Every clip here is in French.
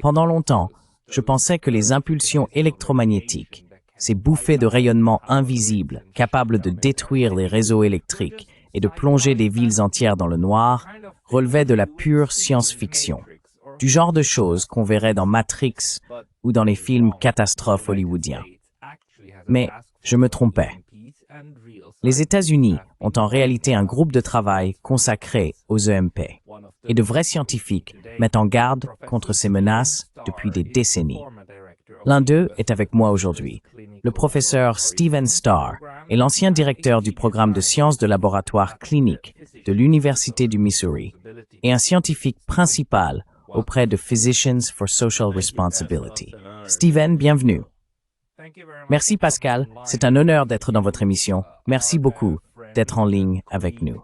Pendant longtemps, je pensais que les impulsions électromagnétiques, ces bouffées de rayonnement invisibles capables de détruire les réseaux électriques et de plonger des villes entières dans le noir, relevaient de la pure science-fiction, du genre de choses qu'on verrait dans Matrix ou dans les films catastrophes hollywoodiens. Mais je me trompais. Les États-Unis ont en réalité un groupe de travail consacré aux EMP, et de vrais scientifiques mettent en garde contre ces menaces depuis des décennies. L'un d'eux est avec moi aujourd'hui. Le professeur Stephen Starr est l'ancien directeur du programme de sciences de laboratoire clinique de l'Université du Missouri et un scientifique principal auprès de Physicians for Social Responsibility. Stephen, bienvenue. Merci Pascal, c'est un honneur d'être dans votre émission. Merci beaucoup d'être en ligne avec nous.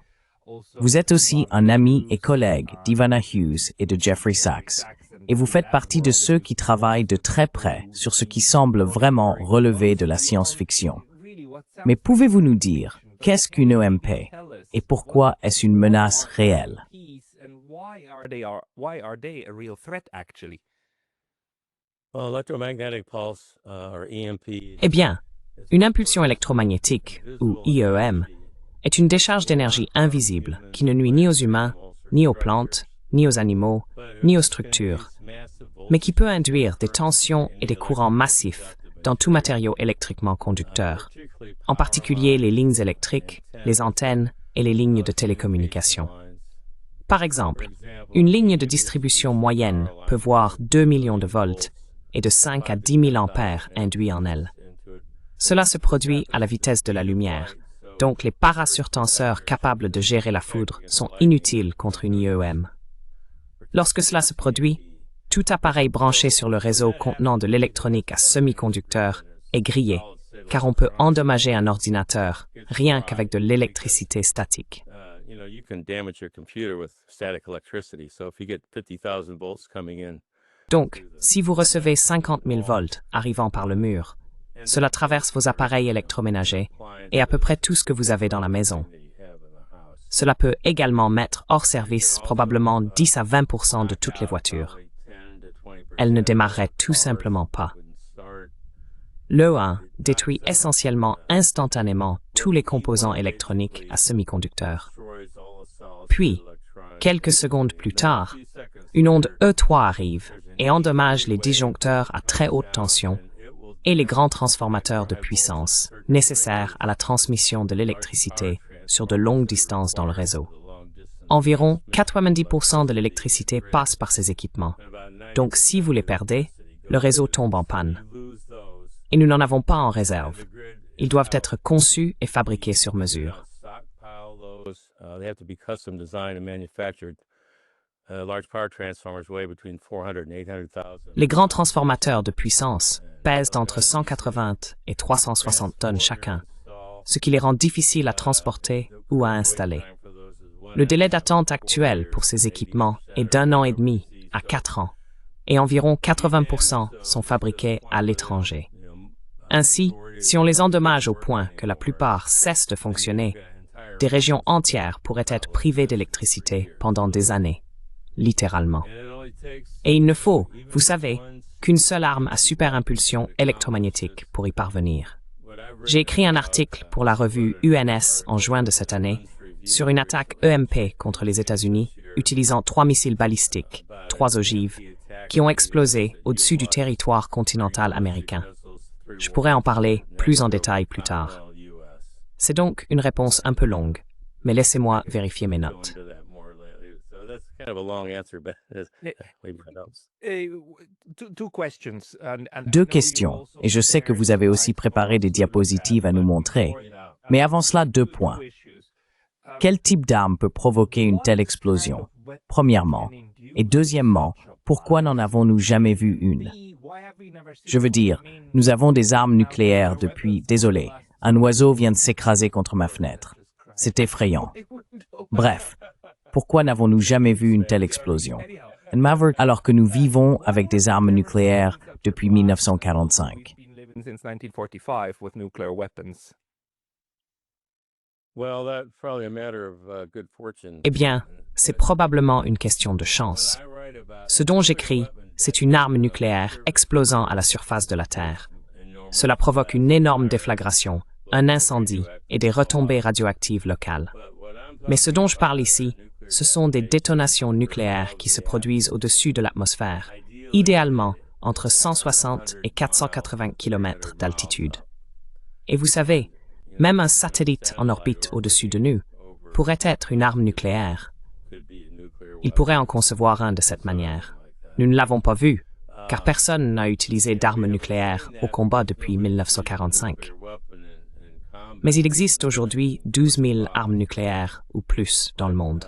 Vous êtes aussi un ami et collègue d'Ivana Hughes et de Jeffrey Sachs, et vous faites partie de ceux qui travaillent de très près sur ce qui semble vraiment relever de la science-fiction. Mais pouvez-vous nous dire, qu'est-ce qu'une EMP et pourquoi est-ce une menace réelle? Eh bien, une impulsion électromagnétique, ou IEM, est une décharge d'énergie invisible qui ne nuit ni aux humains, ni aux plantes, ni aux animaux, ni aux structures, mais qui peut induire des tensions et des courants massifs dans tout matériau électriquement conducteur, en particulier les lignes électriques, les antennes et les lignes de télécommunication. Par exemple, une ligne de distribution moyenne peut voir 2 millions de volts et de 5 à 10 000 ampères induits en elle. Cela se produit à la vitesse de la lumière, donc les parasurtenseurs capables de gérer la foudre sont inutiles contre une IEM. Lorsque cela se produit, tout appareil branché sur le réseau contenant de l'électronique à semi-conducteur est grillé, car on peut endommager un ordinateur rien qu'avec de l'électricité statique. Donc, si vous recevez 50 000 volts arrivant par le mur, cela traverse vos appareils électroménagers et à peu près tout ce que vous avez dans la maison. Cela peut également mettre hors service probablement 10 à 20% de toutes les voitures. Elles ne démarreraient tout simplement pas. L'E1 détruit essentiellement instantanément tous les composants électroniques à semi-conducteurs. Puis, quelques secondes plus tard, une onde E3 arrive et endommage les disjoncteurs à très haute tension et les grands transformateurs de puissance nécessaires à la transmission de l'électricité sur de longues distances dans le réseau. Environ 90% de l'électricité passe par ces équipements. Donc si vous les perdez, le réseau tombe en panne. Et nous n'en avons pas en réserve. Ils doivent être conçus et fabriqués sur mesure. Les grands transformateurs de puissance pèsent entre 180 et 360 tonnes chacun, ce qui les rend difficiles à transporter ou à installer. Le délai d'attente actuel pour ces équipements est d'1 an et demi à 4 ans, et environ 80% sont fabriqués à l'étranger. Ainsi, si on les endommage au point que la plupart cessent de fonctionner, des régions entières pourraient être privées d'électricité pendant des années, littéralement. Et il ne faut, vous savez, qu'une seule arme à superimpulsion électromagnétique pour y parvenir. J'ai écrit un article pour la revue UNS en juin de cette année sur une attaque EMP contre les États-Unis utilisant 3 missiles balistiques, 3 ogives, qui ont explosé au-dessus du territoire continental américain. Je pourrais en parler plus en détail plus tard. C'est donc une réponse un peu longue, mais laissez-moi vérifier mes notes. Deux questions, et je sais que vous avez aussi préparé des diapositives à nous montrer. Mais avant cela, 2 points. Quel type d'arme peut provoquer une telle explosion, premièrement? Et deuxièmement, pourquoi n'en avons-nous jamais vu une? Je veux dire, nous avons des armes nucléaires depuis... Désolé, un oiseau vient de s'écraser contre ma fenêtre. C'est effrayant. Bref, pourquoi n'avons-nous jamais vu une telle explosion? Alors que nous vivons avec des armes nucléaires depuis 1945. Eh bien, c'est probablement une question de chance. Ce dont j'écris, c'est une arme nucléaire explosant à la surface de la Terre. Cela provoque une énorme déflagration, un incendie et des retombées radioactives locales. Mais ce dont je parle ici, ce sont des détonations nucléaires qui se produisent au-dessus de l'atmosphère, idéalement entre 160 et 480 km d'altitude. Et vous savez, même un satellite en orbite au-dessus de nous pourrait être une arme nucléaire. Il pourrait en concevoir un de cette manière. Nous ne l'avons pas vu, car personne n'a utilisé d'armes nucléaires au combat depuis 1945. Mais il existe aujourd'hui 12 000 armes nucléaires ou plus dans le monde.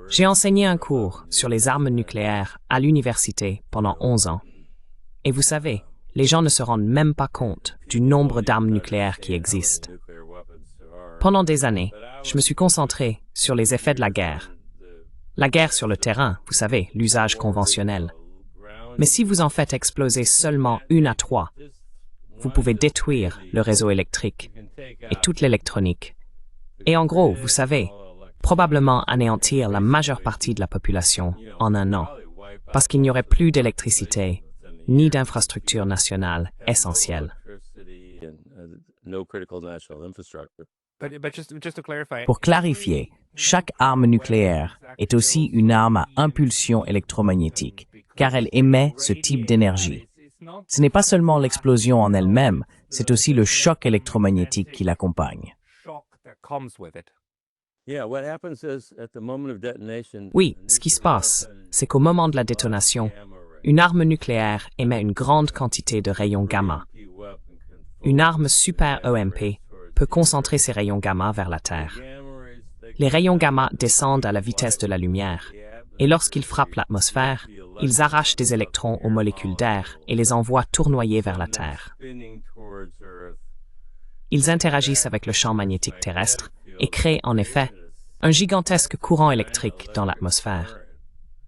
J'ai enseigné un cours sur les armes nucléaires à l'université pendant 11 ans. Et vous savez, les gens ne se rendent même pas compte du nombre d'armes nucléaires qui existent. Pendant des années, je me suis concentré sur les effets de la guerre. La guerre sur le terrain, vous savez, l'usage conventionnel. Mais si vous en faites exploser seulement 1 à 3, vous pouvez détruire le réseau électrique et toute l'électronique. Et en gros, vous savez, probablement anéantir la majeure partie de la population en un an, parce qu'il n'y aurait plus d'électricité ni d'infrastructures nationales essentielles. Pour clarifier, chaque arme nucléaire est aussi une arme à impulsion électromagnétique, car elle émet ce type d'énergie. Ce n'est pas seulement l'explosion en elle-même, c'est aussi le choc électromagnétique qui l'accompagne. Oui, ce qui se passe, c'est qu'au moment de la détonation, une arme nucléaire émet une grande quantité de rayons gamma. Une arme super EMP peut concentrer ces rayons gamma vers la Terre. Les rayons gamma descendent à la vitesse de la lumière, et lorsqu'ils frappent l'atmosphère, ils arrachent des électrons aux molécules d'air et les envoient tournoyer vers la Terre. Ils interagissent avec le champ magnétique terrestre et créent en effet un gigantesque courant électrique dans l'atmosphère.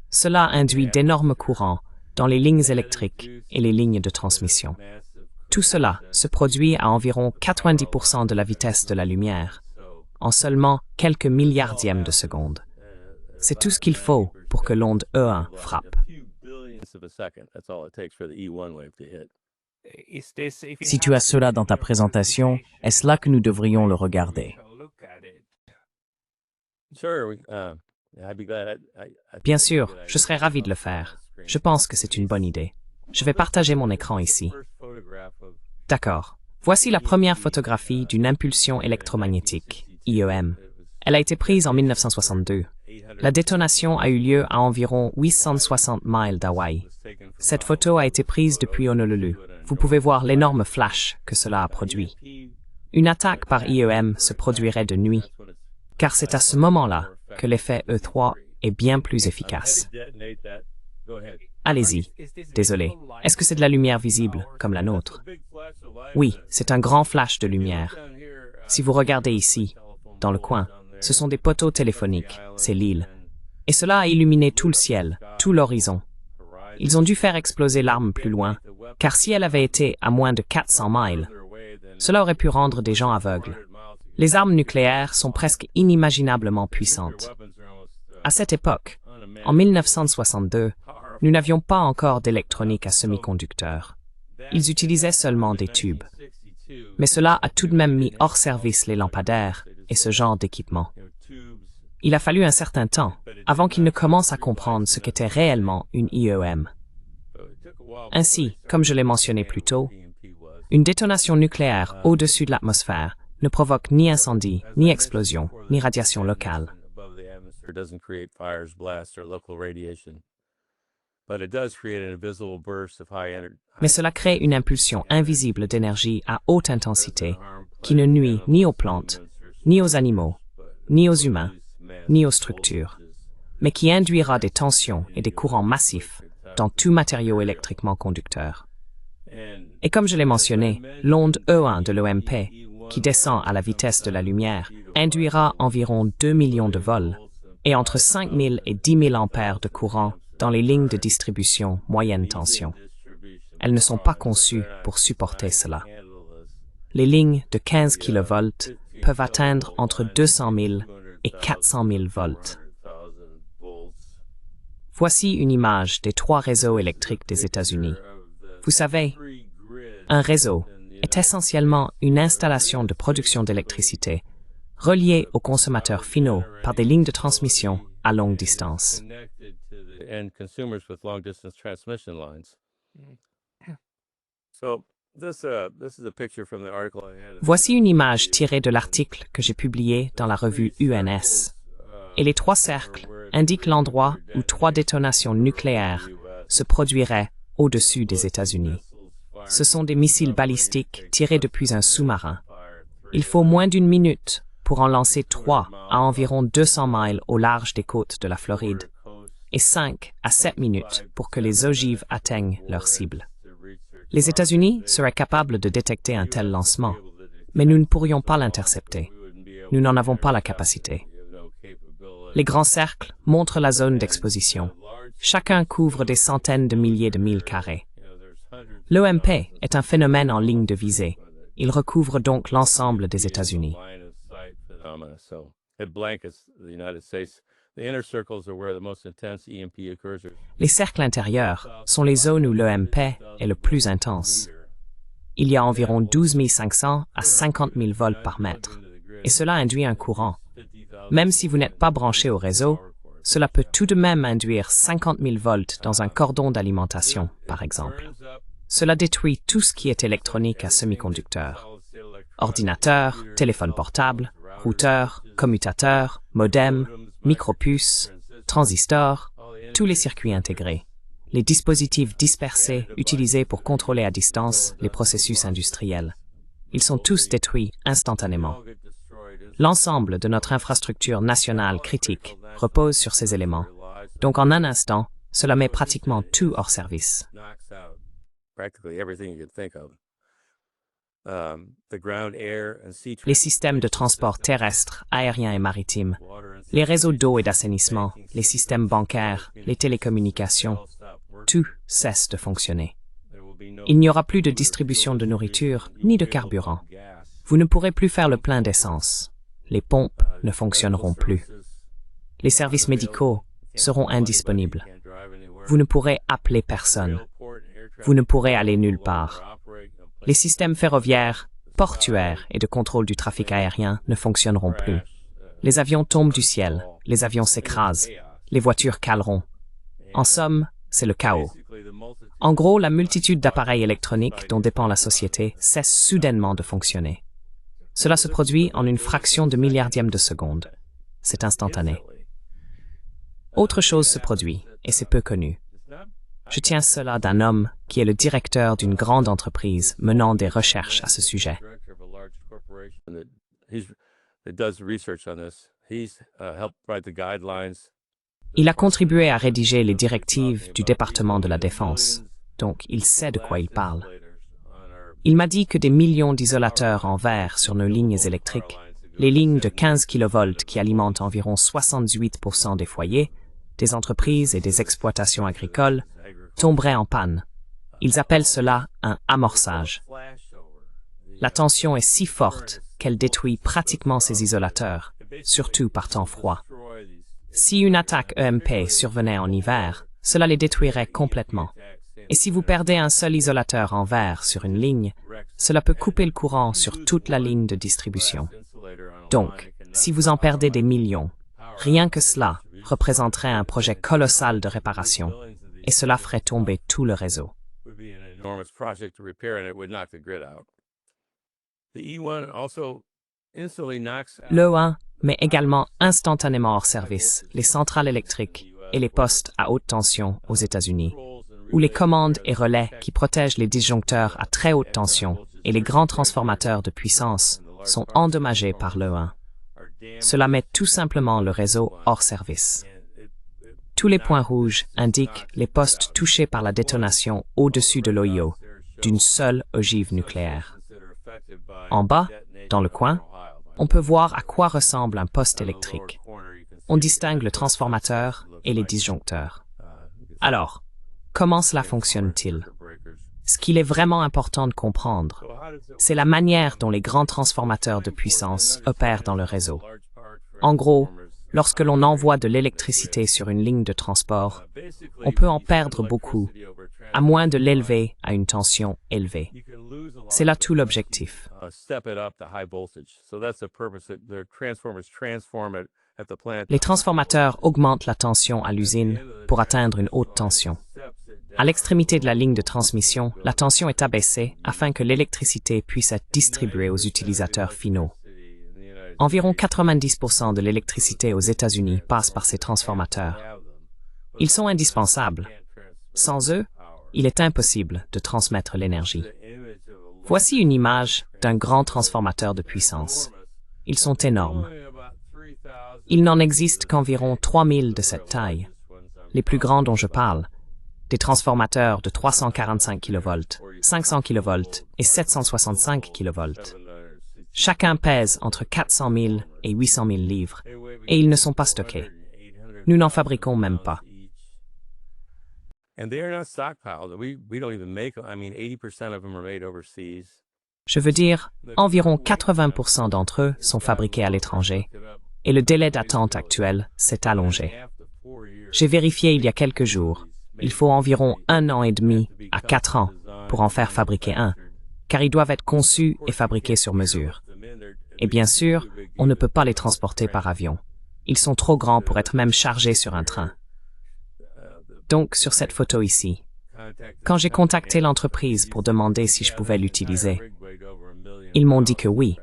Cela induit d'énormes courants dans les lignes électriques et les lignes de transmission. Tout cela se produit à environ 90% de la vitesse de la lumière, en seulement quelques milliardièmes de seconde. C'est tout ce qu'il faut pour que l'onde E1 frappe. Si tu as cela dans ta présentation, est-ce là que nous devrions le regarder? Bien sûr, je serais ravi de le faire. Je pense que c'est une bonne idée. Je vais partager mon écran ici. D'accord. Voici la première photographie d'une impulsion électromagnétique, IEM. Elle a été prise en 1962. La détonation a eu lieu à environ 860 miles d'Hawaï. Cette photo a été prise depuis Honolulu. Vous pouvez voir l'énorme flash que cela a produit. Une attaque par IEM se produirait de nuit, car c'est à ce moment-là que l'effet E3 est bien plus efficace. Allez-y. Désolé. Est-ce que c'est de la lumière visible, comme la nôtre? Oui, c'est un grand flash de lumière. Si vous regardez ici, dans le coin, ce sont des poteaux téléphoniques, c'est l'île. Et cela a illuminé tout le ciel, tout l'horizon. Ils ont dû faire exploser l'arme plus loin, car si elle avait été à moins de 400 miles, cela aurait pu rendre des gens aveugles. Les armes nucléaires sont presque inimaginablement puissantes. À cette époque, en 1962, nous n'avions pas encore d'électronique à semi-conducteurs. Ils utilisaient seulement des tubes. Mais cela a tout de même mis hors service les lampadaires et ce genre d'équipement. Il a fallu un certain temps avant qu'ils ne commencent à comprendre ce qu'était réellement une IEM. Ainsi, comme je l'ai mentionné plus tôt, une détonation nucléaire au-dessus de l'atmosphère ne provoque ni incendie, ni explosion, ni radiation locale. Mais cela crée une impulsion invisible d'énergie à haute intensité qui ne nuit ni aux plantes, ni aux animaux, ni aux humains, ni aux structures, mais qui induira des tensions et des courants massifs dans tout matériau électriquement conducteur. Et comme je l'ai mentionné, l'onde E1 de l'EMP, qui descend à la vitesse de la lumière, induira environ 2 millions de vols et entre 5 000 et 10 000 ampères de courant dans les lignes de distribution moyenne tension. Elles ne sont pas conçues pour supporter cela. les lignes de 15 kV peuvent atteindre entre 200 000 et 400 000 volts. Voici une image des 3 réseaux électriques des États-Unis. Vous savez, un réseau est essentiellement une installation de production d'électricité reliée aux consommateurs finaux par des lignes de transmission à longue distance. Voici une image tirée de l'article que j'ai publié dans la revue UNS. Et les 3 cercles indiquent l'endroit où 3 détonations nucléaires se produiraient au-dessus des États-Unis. Ce sont des missiles balistiques tirés depuis un sous-marin. Il faut moins d'1 minute pour en lancer 3 à environ 200 miles au large des côtes de la Floride et 5 à 7 minutes pour que les ogives atteignent leur cible. Les États-Unis seraient capables de détecter un tel lancement, mais nous ne pourrions pas l'intercepter. Nous n'en avons pas la capacité. Les grands cercles montrent la zone d'exposition. Chacun couvre des centaines de milliers de milles carrés. L'EMP est un phénomène en ligne de visée. Il recouvre donc l'ensemble des États-Unis. Les cercles intérieurs sont les zones où l'EMP est le plus intense. Il y a environ 12 500 à 50 000 volts par mètre, et cela induit un courant. Même si vous n'êtes pas branché au réseau, cela peut tout de même induire 50 000 volts dans un cordon d'alimentation, par exemple. Cela détruit tout ce qui est électronique à semi-conducteurs. Ordinateurs, téléphones portables, routeurs, commutateurs, modems, micropuces, transistors, tous les circuits intégrés. Les dispositifs dispersés utilisés pour contrôler à distance les processus industriels. Ils sont tous détruits instantanément. L'ensemble de notre infrastructure nationale critique repose sur ces éléments. Donc en un instant, cela met pratiquement tout hors service. Les systèmes de transport terrestre, aérien et maritime, les réseaux d'eau et d'assainissement, les systèmes bancaires, les télécommunications, tout cesse de fonctionner. Il n'y aura plus de distribution de nourriture ni de carburant. Vous ne pourrez plus faire le plein d'essence. Les pompes ne fonctionneront plus. Les services médicaux seront indisponibles. Vous ne pourrez appeler personne. Vous ne pourrez aller nulle part. Les systèmes ferroviaires, portuaires et de contrôle du trafic aérien ne fonctionneront plus. Les avions tombent du ciel, les avions s'écrasent, les voitures caleront. En somme, c'est le chaos. En gros, la multitude d'appareils électroniques dont dépend la société cesse soudainement de fonctionner. Cela se produit en une fraction de milliardième de seconde. C'est instantané. Autre chose se produit, et c'est peu connu. Je tiens cela d'un homme qui est le directeur d'une grande entreprise menant des recherches à ce sujet. Il a contribué à rédiger les directives du département de la Défense, donc il sait de quoi il parle. Il m'a dit que des millions d'isolateurs en verre sur nos lignes électriques, les lignes de 15 kV qui alimentent environ 78% des foyers, des entreprises et des exploitations agricoles, tomberaient en panne. Ils appellent cela un amorçage. La tension est si forte qu'elle détruit pratiquement ces isolateurs, surtout par temps froid. Si une attaque EMP survenait en hiver, cela les détruirait complètement. Et si vous perdez un seul isolateur en verre sur une ligne, cela peut couper le courant sur toute la ligne de distribution. Donc, si vous en perdez des millions, rien que cela représenterait un projet colossal de réparation, et cela ferait tomber tout le réseau. L'E1 met également instantanément hors service les centrales électriques et les postes à haute tension aux États-Unis, où les commandes et relais qui protègent les disjoncteurs à très haute tension et les grands transformateurs de puissance sont endommagés par l'E1. Cela met tout simplement le réseau hors service. Tous les points rouges indiquent les postes touchés par la détonation au-dessus de l'Ohio d'une seule ogive nucléaire. En bas, dans le coin, on peut voir à quoi ressemble un poste électrique. On distingue le transformateur et les disjoncteurs. Alors, comment cela fonctionne-t-il? Ce qu'il est vraiment important de comprendre, c'est la manière dont les grands transformateurs de puissance opèrent dans le réseau. En gros, lorsque l'on envoie de l'électricité sur une ligne de transport, on peut en perdre beaucoup, à moins de l'élever à une tension élevée. C'est là tout l'objectif. Les transformateurs augmentent la tension à l'usine pour atteindre une haute tension. À l'extrémité de la ligne de transmission, la tension est abaissée afin que l'électricité puisse être distribuée aux utilisateurs finaux. Environ 90% de l'électricité aux États-Unis passe par ces transformateurs. Ils sont indispensables. Sans eux, il est impossible de transmettre l'énergie. Voici une image d'un grand transformateur de puissance. Ils sont énormes. Il n'en existe qu'environ 3000 de cette taille. Les plus grands dont je parle, des transformateurs de 345 kV, 500 kV et 765 kV. Chacun pèse entre 400 000 et 800 000 livres, et ils ne sont pas stockés. Nous n'en fabriquons même pas. Je veux dire, environ 80% d'entre eux sont fabriqués à l'étranger, et le délai d'attente actuel s'est allongé. J'ai vérifié il y a quelques jours. Il faut environ 1 an et demi à 4 ans pour en faire fabriquer un, car ils doivent être conçus et fabriqués sur mesure. Et bien sûr, on ne peut pas les transporter par avion. Ils sont trop grands pour être même chargés sur un train. Donc, sur cette photo ici, quand j'ai contacté l'entreprise pour demander si je pouvais l'utiliser, ils m'ont dit que oui.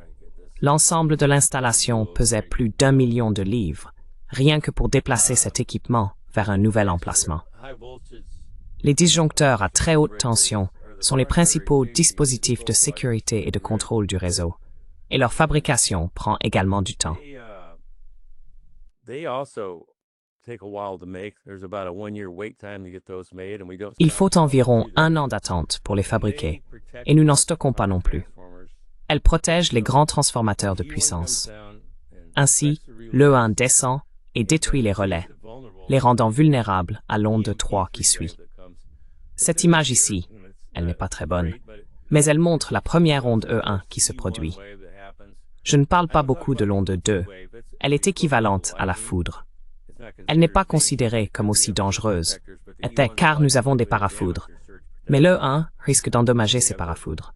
L'ensemble de l'installation pesait plus d'1 million de livres, rien que pour déplacer cet équipement vers un nouvel emplacement. Les disjoncteurs à très haute tension sont les principaux dispositifs de sécurité et de contrôle du réseau, et leur fabrication prend également du temps. Il faut environ 1 an d'attente pour les fabriquer, et nous n'en stockons pas non plus. Elles protègent les grands transformateurs de puissance. Ainsi, l'E1 descend et détruit les relais, les rendant vulnérables à l'onde 3 qui suit. Cette image ici, elle n'est pas très bonne, mais elle montre la première onde E1 qui se produit. Je ne parle pas beaucoup de l'onde 2, elle est équivalente à la foudre. Elle n'est pas considérée comme aussi dangereuse, car nous avons des parafoudres, mais l'E1 risque d'endommager ces parafoudres.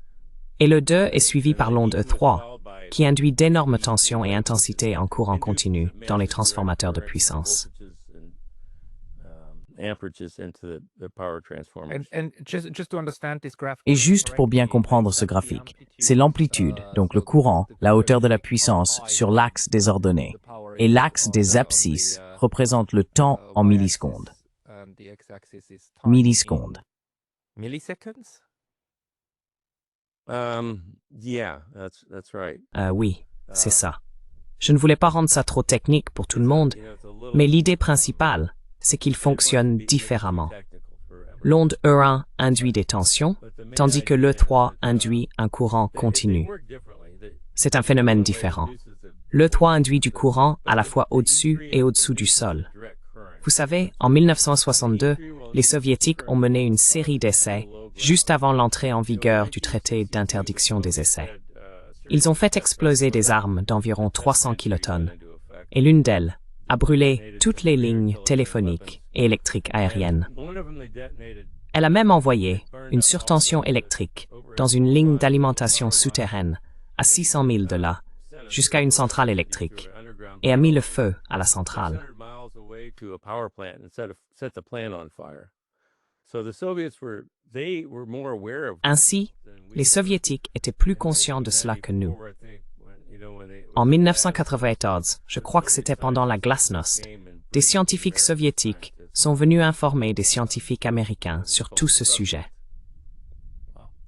Et le 2 est suivi par l'onde E3, qui induit d'énormes tensions et intensités en courant continu dans les transformateurs de puissance. Et juste pour bien comprendre ce graphique, c'est l'amplitude, donc le courant, la hauteur de la puissance sur l'axe des ordonnées. Et l'axe des abscisses représente le temps en millisecondes. Millisecondes. Oui, c'est ça. Je ne voulais pas rendre ça trop technique pour tout le monde, mais l'idée principale, c'est qu'ils fonctionnent différemment. L'onde E1 induit des tensions, tandis que l'E3 induit un courant continu. C'est un phénomène différent. L'E3 induit du courant à la fois au-dessus et au-dessous du sol. Vous savez, en 1962, les Soviétiques ont mené une série d'essais juste avant l'entrée en vigueur du traité d'interdiction des essais. Ils ont fait exploser des armes d'environ 300 kilotonnes, et l'une d'elles a brûlé toutes les lignes téléphoniques et électriques aériennes. Elle a même envoyé une surtension électrique dans une ligne d'alimentation souterraine à 600 000 de là, jusqu'à une centrale électrique, et a mis le feu à la centrale. Ainsi, les Soviétiques étaient plus conscients de cela que nous. En 1994, je crois que c'était pendant la Glasnost, des scientifiques soviétiques sont venus informer des scientifiques américains sur tout ce sujet.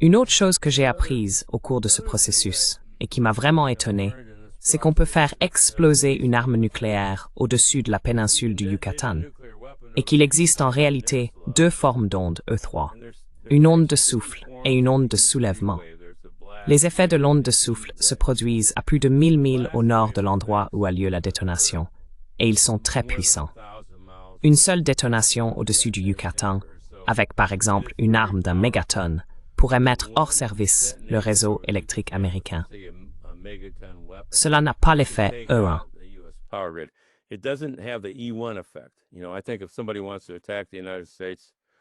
Une autre chose que j'ai apprise au cours de ce processus, et qui m'a vraiment étonné, c'est qu'on peut faire exploser une arme nucléaire au-dessus de la péninsule du Yucatan, et qu'il existe en réalité 2 formes d'ondes E3, une onde de souffle et une onde de soulèvement. Les effets de l'onde de souffle se produisent à plus de 1000 milles au nord de l'endroit où a lieu la détonation, et ils sont très puissants. Une seule détonation au-dessus du Yucatan, avec par exemple une arme d'1 mégatonne, pourrait mettre hors service le réseau électrique américain. Cela n'a pas l'effet E1.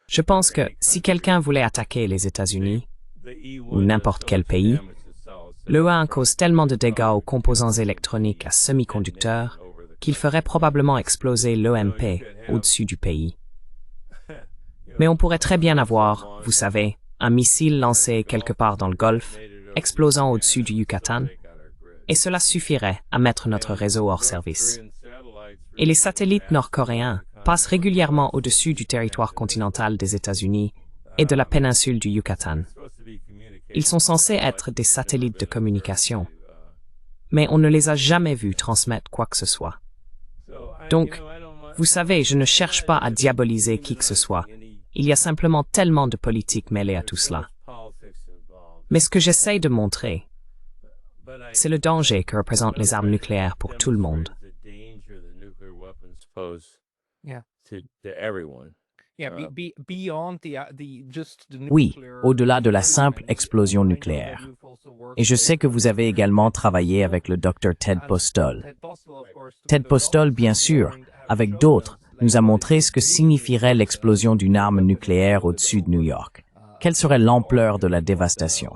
Je pense que si quelqu'un voulait attaquer les États-Unis, ou n'importe quel pays, le E1 cause tellement de dégâts aux composants électroniques à semi-conducteurs qu'il ferait probablement exploser l'EMP au-dessus du pays. Mais on pourrait très bien avoir, vous savez, un missile lancé quelque part dans le Golfe, explosant au-dessus du Yucatan, et cela suffirait à mettre notre réseau hors service. Et les satellites nord-coréens passent régulièrement au-dessus du territoire continental des États-Unis et de la péninsule du Yucatan. Ils sont censés être des satellites de communication, mais on ne les a jamais vus transmettre quoi que ce soit. Donc, vous savez, je ne cherche pas à diaboliser qui que ce soit. Il y a simplement tellement de politique mêlée à tout cela. Mais ce que j'essaye de montrer, c'est le danger que représentent les armes nucléaires pour tout le monde. Oui, au-delà de la simple explosion nucléaire. Et je sais que vous avez également travaillé avec le Dr Ted Postol. Ted Postol, bien sûr, avec d'autres, nous a montré ce que signifierait l'explosion d'une arme nucléaire au-dessus de New York. Quelle serait l'ampleur de la dévastation?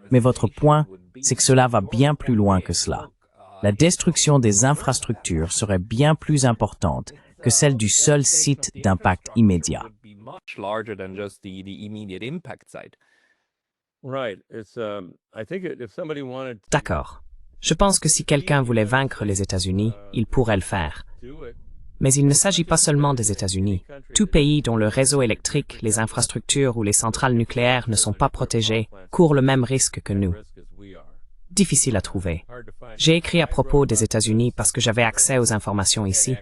Mais votre point, c'est que cela va bien plus loin que cela. La destruction des infrastructures serait bien plus importante que celle du seul site d'impact immédiat. D'accord. Je pense que si quelqu'un voulait vaincre les États-Unis, il pourrait le faire. Mais il ne s'agit pas seulement des États-Unis. Tout pays dont le réseau électrique, les infrastructures ou les centrales nucléaires ne sont pas protégés court le même risque que nous. Difficile à trouver. J'ai écrit à propos des États-Unis parce que j'avais accès aux informations ici.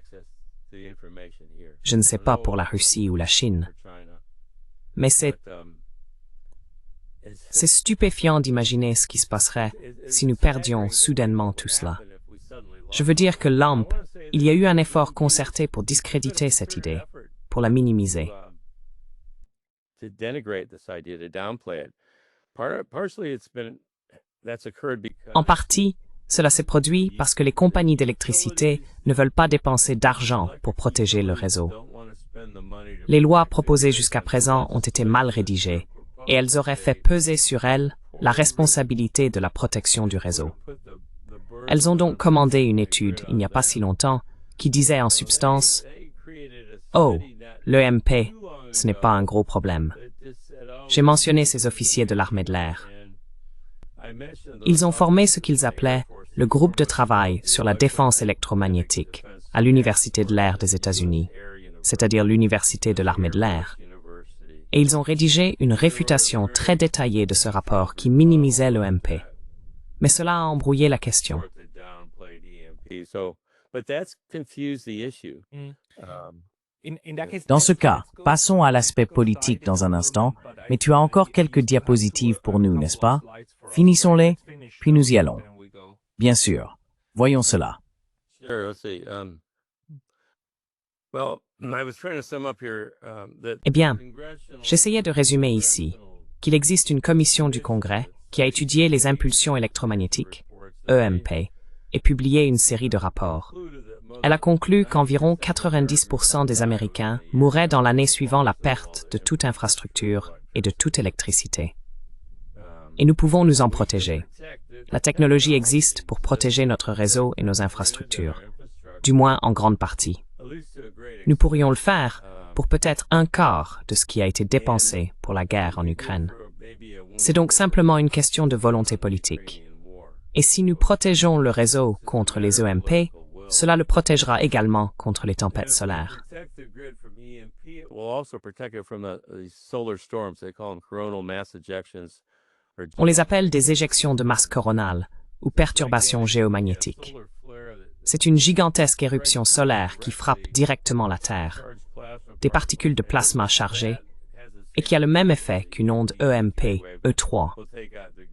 Je ne sais pas pour la Russie ou la Chine. Mais c'est stupéfiant d'imaginer ce qui se passerait si nous perdions soudainement tout cela. Je veux dire que LAMP, il y a eu un effort concerté pour discréditer cette idée, pour la minimiser. En partie, cela s'est produit parce que les compagnies d'électricité ne veulent pas dépenser d'argent pour protéger le réseau. Les lois proposées jusqu'à présent ont été mal rédigées et elles auraient fait peser sur elles la responsabilité de la protection du réseau. Elles ont donc commandé une étude, il n'y a pas si longtemps, qui disait en substance « Oh, l'EMP, ce n'est pas un gros problème. » J'ai mentionné ces officiers de l'armée de l'air. Ils ont formé ce qu'ils appelaient le groupe de travail sur la défense électromagnétique à l'Université de l'air des États-Unis, c'est-à-dire l'Université de l'armée de l'air. Et ils ont rédigé une réfutation très détaillée de ce rapport qui minimisait l'EMP. Mais cela a embrouillé la question. Dans ce cas, passons à l'aspect politique dans un instant, mais tu as encore quelques diapositives pour nous, n'est-ce pas? Finissons-les, puis nous y allons. Bien sûr. Voyons cela. Eh bien, j'essayais de résumer ici qu'il existe une commission du Congrès qui a étudié les impulsions électromagnétiques, EMP, et publié une série de rapports. Elle a conclu qu'environ 90% des Américains mourraient dans l'année suivant la perte de toute infrastructure et de toute électricité. Et nous pouvons nous en protéger. La technologie existe pour protéger notre réseau et nos infrastructures, du moins en grande partie. Nous pourrions le faire pour peut-être un quart de ce qui a été dépensé pour la guerre en Ukraine. C'est donc simplement une question de volonté politique. Et si nous protégeons le réseau contre les EMP, cela le protégera également contre les tempêtes solaires. On les appelle des éjections de masse coronale ou perturbations géomagnétiques. C'est une gigantesque éruption solaire qui frappe directement la Terre, des particules de plasma chargées, et qui a le même effet qu'une onde EMP E3.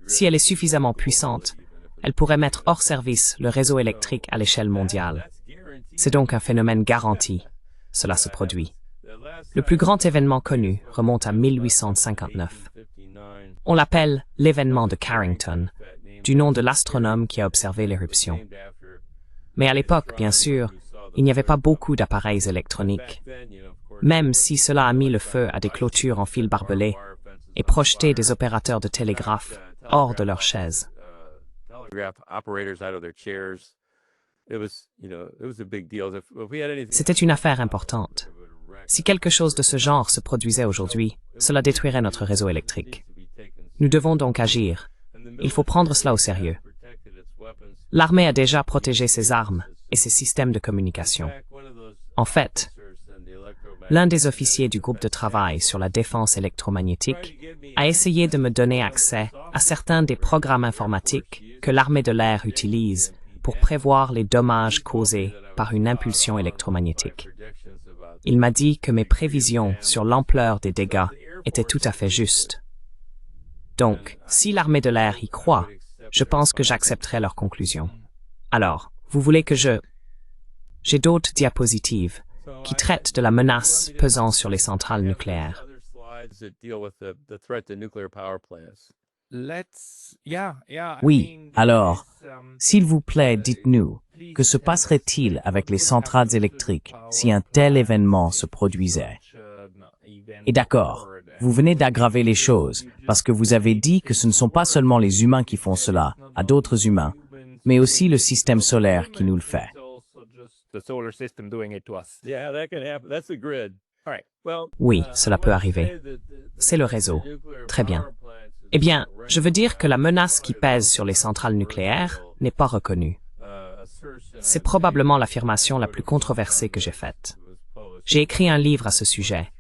Si elle est suffisamment puissante, elle pourrait mettre hors service le réseau électrique à l'échelle mondiale. C'est donc un phénomène garanti. Cela se produit. Le plus grand événement connu remonte à 1859. On l'appelle l'événement de Carrington, du nom de l'astronome qui a observé l'éruption. Mais à l'époque, bien sûr, il n'y avait pas beaucoup d'appareils électroniques, même si cela a mis le feu à des clôtures en fil barbelé et projeté des opérateurs de télégraphe hors de leurs chaises. C'était une affaire importante. Si quelque chose de ce genre se produisait aujourd'hui, cela détruirait notre réseau électrique. Nous devons donc agir. Il faut prendre cela au sérieux. L'armée a déjà protégé ses armes et ses systèmes de communication. En fait, l'un des officiers du groupe de travail sur la défense électromagnétique a essayé de me donner accès à certains des programmes informatiques que l'armée de l'air utilise pour prévoir les dommages causés par une impulsion électromagnétique. Il m'a dit que mes prévisions sur l'ampleur des dégâts étaient tout à fait justes. Donc, si l'armée de l'air y croit, je pense que j'accepterai leurs conclusions. Alors, vous voulez que J'ai d'autres diapositives qui traitent de la menace pesant sur les centrales nucléaires. Oui, alors, s'il vous plaît, dites-nous, que se passerait-il avec les centrales électriques si un tel événement se produisait? Et d'accord, vous venez d'aggraver les choses, parce que vous avez dit que ce ne sont pas seulement les humains qui font cela à d'autres humains, mais aussi le système solaire qui nous le fait. Oui, cela peut arriver. C'est le réseau. Très bien. Eh bien, je veux dire que la menace qui pèse sur les centrales nucléaires n'est pas reconnue. C'est probablement l'affirmation la plus controversée que j'ai faite. J'ai écrit un livre à ce sujet.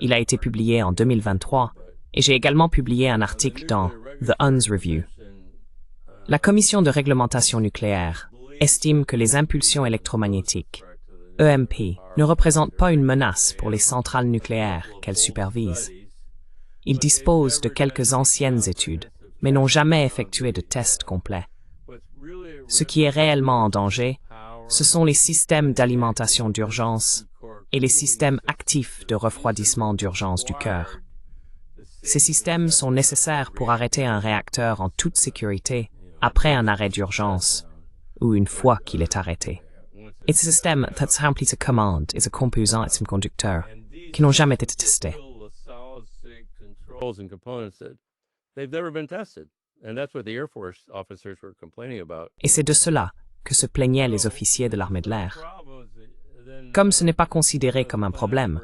Il a été publié en 2023 et j'ai également publié un article dans The UNS Review. La Commission de réglementation nucléaire estime que les impulsions électromagnétiques, EMP, ne représentent pas une menace pour les centrales nucléaires qu'elle supervise. Ils disposent de quelques anciennes études, mais n'ont jamais effectué de tests complets. Ce qui est réellement en danger, ce sont les systèmes d'alimentation d'urgence et les systèmes actifs de refroidissement d'urgence du cœur. Ces systèmes sont nécessaires pour arrêter un réacteur en toute sécurité après un arrêt d'urgence ou une fois qu'il est arrêté. Et ces systèmes that's remplis de commandes et de composants et de semi-conducteurs qui n'ont jamais été testés. Et c'est de cela que se plaignaient les officiers de l'armée de l'air. Comme ce n'est pas considéré comme un problème,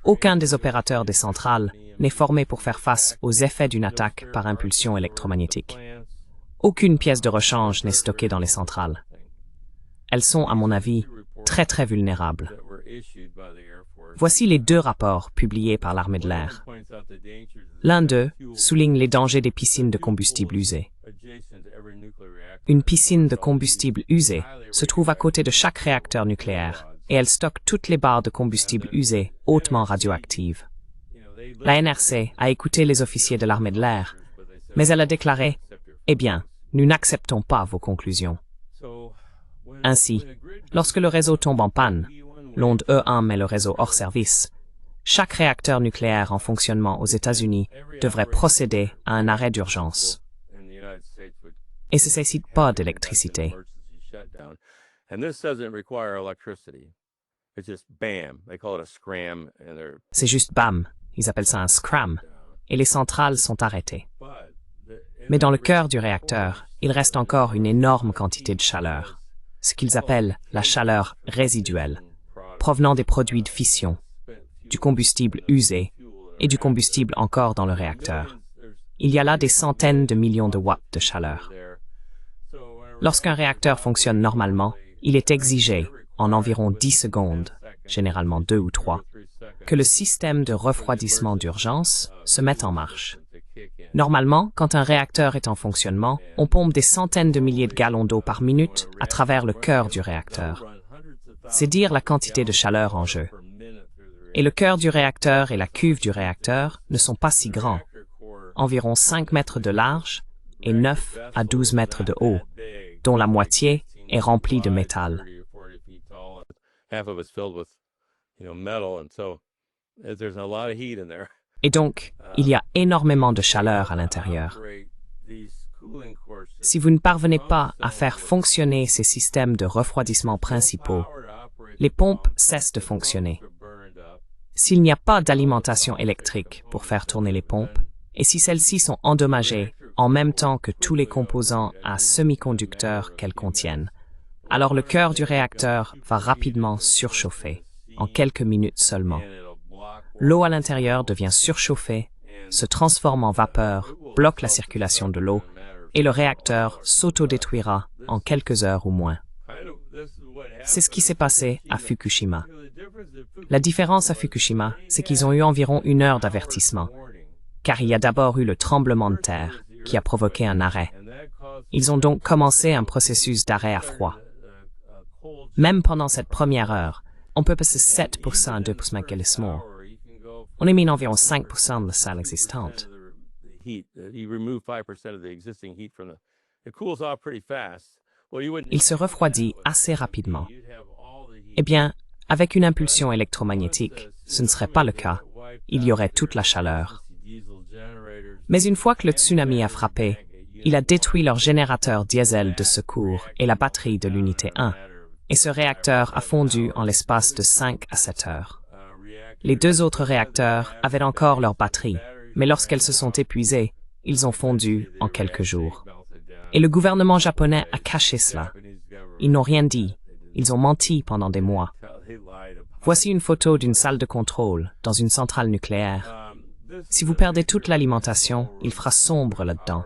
aucun des opérateurs des centrales n'est formé pour faire face aux effets d'une attaque par impulsion électromagnétique. Aucune pièce de rechange n'est stockée dans les centrales. Elles sont, à mon avis, très vulnérables. Voici les deux rapports publiés par l'armée de l'air. L'un d'eux souligne les dangers des piscines de combustible usé. Une piscine de combustible usé se trouve à côté de chaque réacteur nucléaire et elle stocke toutes les barres de combustible usé hautement radioactives. La NRC a écouté les officiers de l'armée de l'air, mais elle a déclaré « Eh bien, nous n'acceptons pas vos conclusions ». Ainsi, lorsque le réseau tombe en panne, l'onde E1 met le réseau hors service, chaque réacteur nucléaire en fonctionnement aux États-Unis devrait procéder à un arrêt d'urgence. Et ce ne nécessite pas d'électricité. C'est juste bam, ils appellent ça un scram, et les centrales sont arrêtées. Mais dans le cœur du réacteur, il reste encore une énorme quantité de chaleur, ce qu'ils appellent la chaleur résiduelle, provenant des produits de fission, du combustible usé et du combustible encore dans le réacteur. Il y a là des centaines de millions de watts de chaleur. Lorsqu'un réacteur fonctionne normalement, il est exigé, en environ 10 secondes, généralement 2 ou 3, que le système de refroidissement d'urgence se mette en marche. Normalement, quand un réacteur est en fonctionnement, on pompe des centaines de milliers de gallons d'eau par minute à travers le cœur du réacteur. C'est dire la quantité de chaleur en jeu. Et le cœur du réacteur et la cuve du réacteur ne sont pas si grands, environ 5 mètres de large et 9 à 12 mètres de haut, dont la moitié est remplie de métal. Et donc, il y a énormément de chaleur à l'intérieur. Si vous ne parvenez pas à faire fonctionner ces systèmes de refroidissement principaux, les pompes cessent de fonctionner. S'il n'y a pas d'alimentation électrique pour faire tourner les pompes, et si celles-ci sont endommagées en même temps que tous les composants à semi-conducteurs qu'elles contiennent, alors le cœur du réacteur va rapidement surchauffer, en quelques minutes seulement. L'eau à l'intérieur devient surchauffée, se transforme en vapeur, bloque la circulation de l'eau, et le réacteur s'autodétruira en quelques heures ou moins. C'est ce qui s'est passé à Fukushima. La différence à Fukushima, c'est qu'ils ont eu environ 1 heure d'avertissement, car il y a d'abord eu le tremblement de terre qui a provoqué un arrêt. Ils ont donc commencé un processus d'arrêt à froid. Même pendant cette première heure, on peut passer 7% à 2% Gillismore. On élimine environ 5% de la salle existante. Il se refroidit assez rapidement. Eh bien, avec une impulsion électromagnétique, ce ne serait pas le cas. Il y aurait toute la chaleur. Mais une fois que le tsunami a frappé, il a détruit leur générateur diesel de secours et la batterie de l'unité 1, et ce réacteur a fondu en l'espace de 5 à 7 heures. Les 2 autres réacteurs avaient encore leur batterie, mais lorsqu'elles se sont épuisées, ils ont fondu en quelques jours. Et le gouvernement japonais a caché cela. Ils n'ont rien dit. Ils ont menti pendant des mois. Voici une photo d'une salle de contrôle dans une centrale nucléaire. Si vous perdez toute l'alimentation, il fera sombre là-dedans.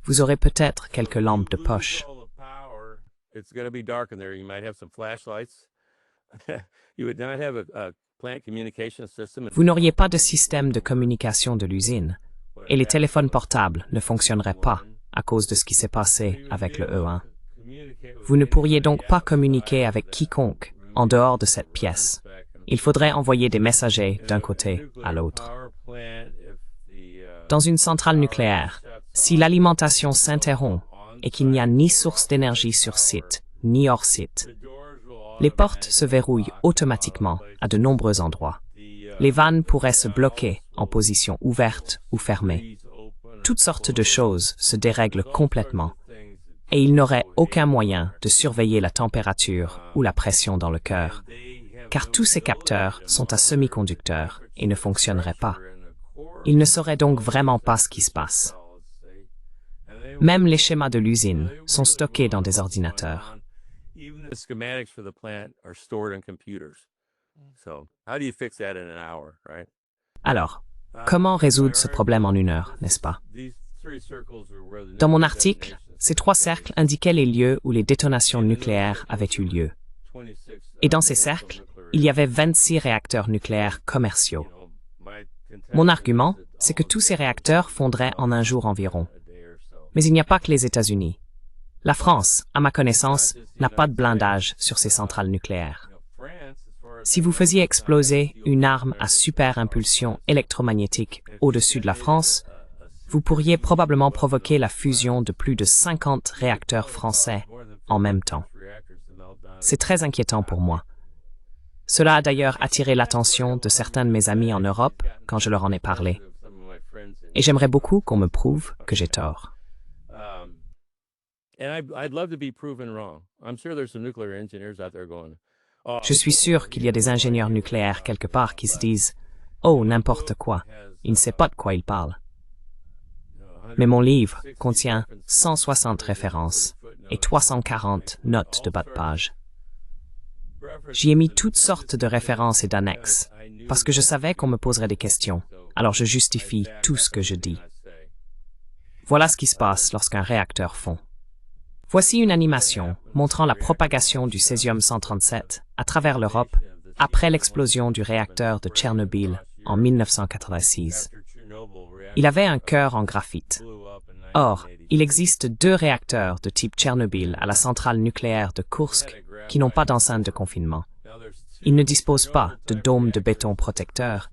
Vous aurez peut-être quelques lampes de poche. Vous n'auriez pas de système de communication de l'usine, et les téléphones portables ne fonctionneraient pas à cause de ce qui s'est passé avec le E1. Vous ne pourriez donc pas communiquer avec quiconque en dehors de cette pièce. Il faudrait envoyer des messagers d'un côté à l'autre. Dans une centrale nucléaire, si l'alimentation s'interrompt et qu'il n'y a ni source d'énergie sur site, ni hors site, les portes se verrouillent automatiquement à de nombreux endroits. Les vannes pourraient se bloquer en position ouverte ou fermée. Toutes sortes de choses se dérèglent complètement, et il n'aurait aucun moyen de surveiller la température ou la pression dans le cœur, car tous ces capteurs sont à semi-conducteurs et ne fonctionneraient pas. Ils ne sauraient donc vraiment pas ce qui se passe. Même les schémas de l'usine sont stockés dans des ordinateurs. Alors, comment résoudre ce problème en 1 heure, n'est-ce pas? Dans mon article, ces 3 cercles indiquaient les lieux où les détonations nucléaires avaient eu lieu. Et dans ces cercles, il y avait 26 réacteurs nucléaires commerciaux. Mon argument, c'est que tous ces réacteurs fondraient en 1 jour environ. Mais il n'y a pas que les États-Unis. La France, à ma connaissance, n'a pas de blindage sur ses centrales nucléaires. Si vous faisiez exploser une arme à super impulsion électromagnétique au-dessus de la France, vous pourriez probablement provoquer la fusion de plus de 50 réacteurs français en même temps. C'est très inquiétant pour moi. Cela a d'ailleurs attiré l'attention de certains de mes amis en Europe quand je leur en ai parlé. Et j'aimerais beaucoup qu'on me prouve que j'ai tort. Je suis sûr qu'il y a des ingénieurs nucléaires quelque part qui se disent « Oh, n'importe quoi, il ne sait pas de quoi il parle. » Mais mon livre contient 160 références et 340 notes de bas de page. J'y ai mis toutes sortes de références et d'annexes, parce que je savais qu'on me poserait des questions, alors je justifie tout ce que je dis. Voilà ce qui se passe lorsqu'un réacteur fond. Voici une animation montrant la propagation du césium-137 à travers l'Europe après l'explosion du réacteur de Tchernobyl en 1986. Il avait un cœur en graphite. Or, il existe 2 réacteurs de type Tchernobyl à la centrale nucléaire de Kursk qui n'ont pas d'enceinte de confinement. Ils ne disposent pas de dôme de béton protecteur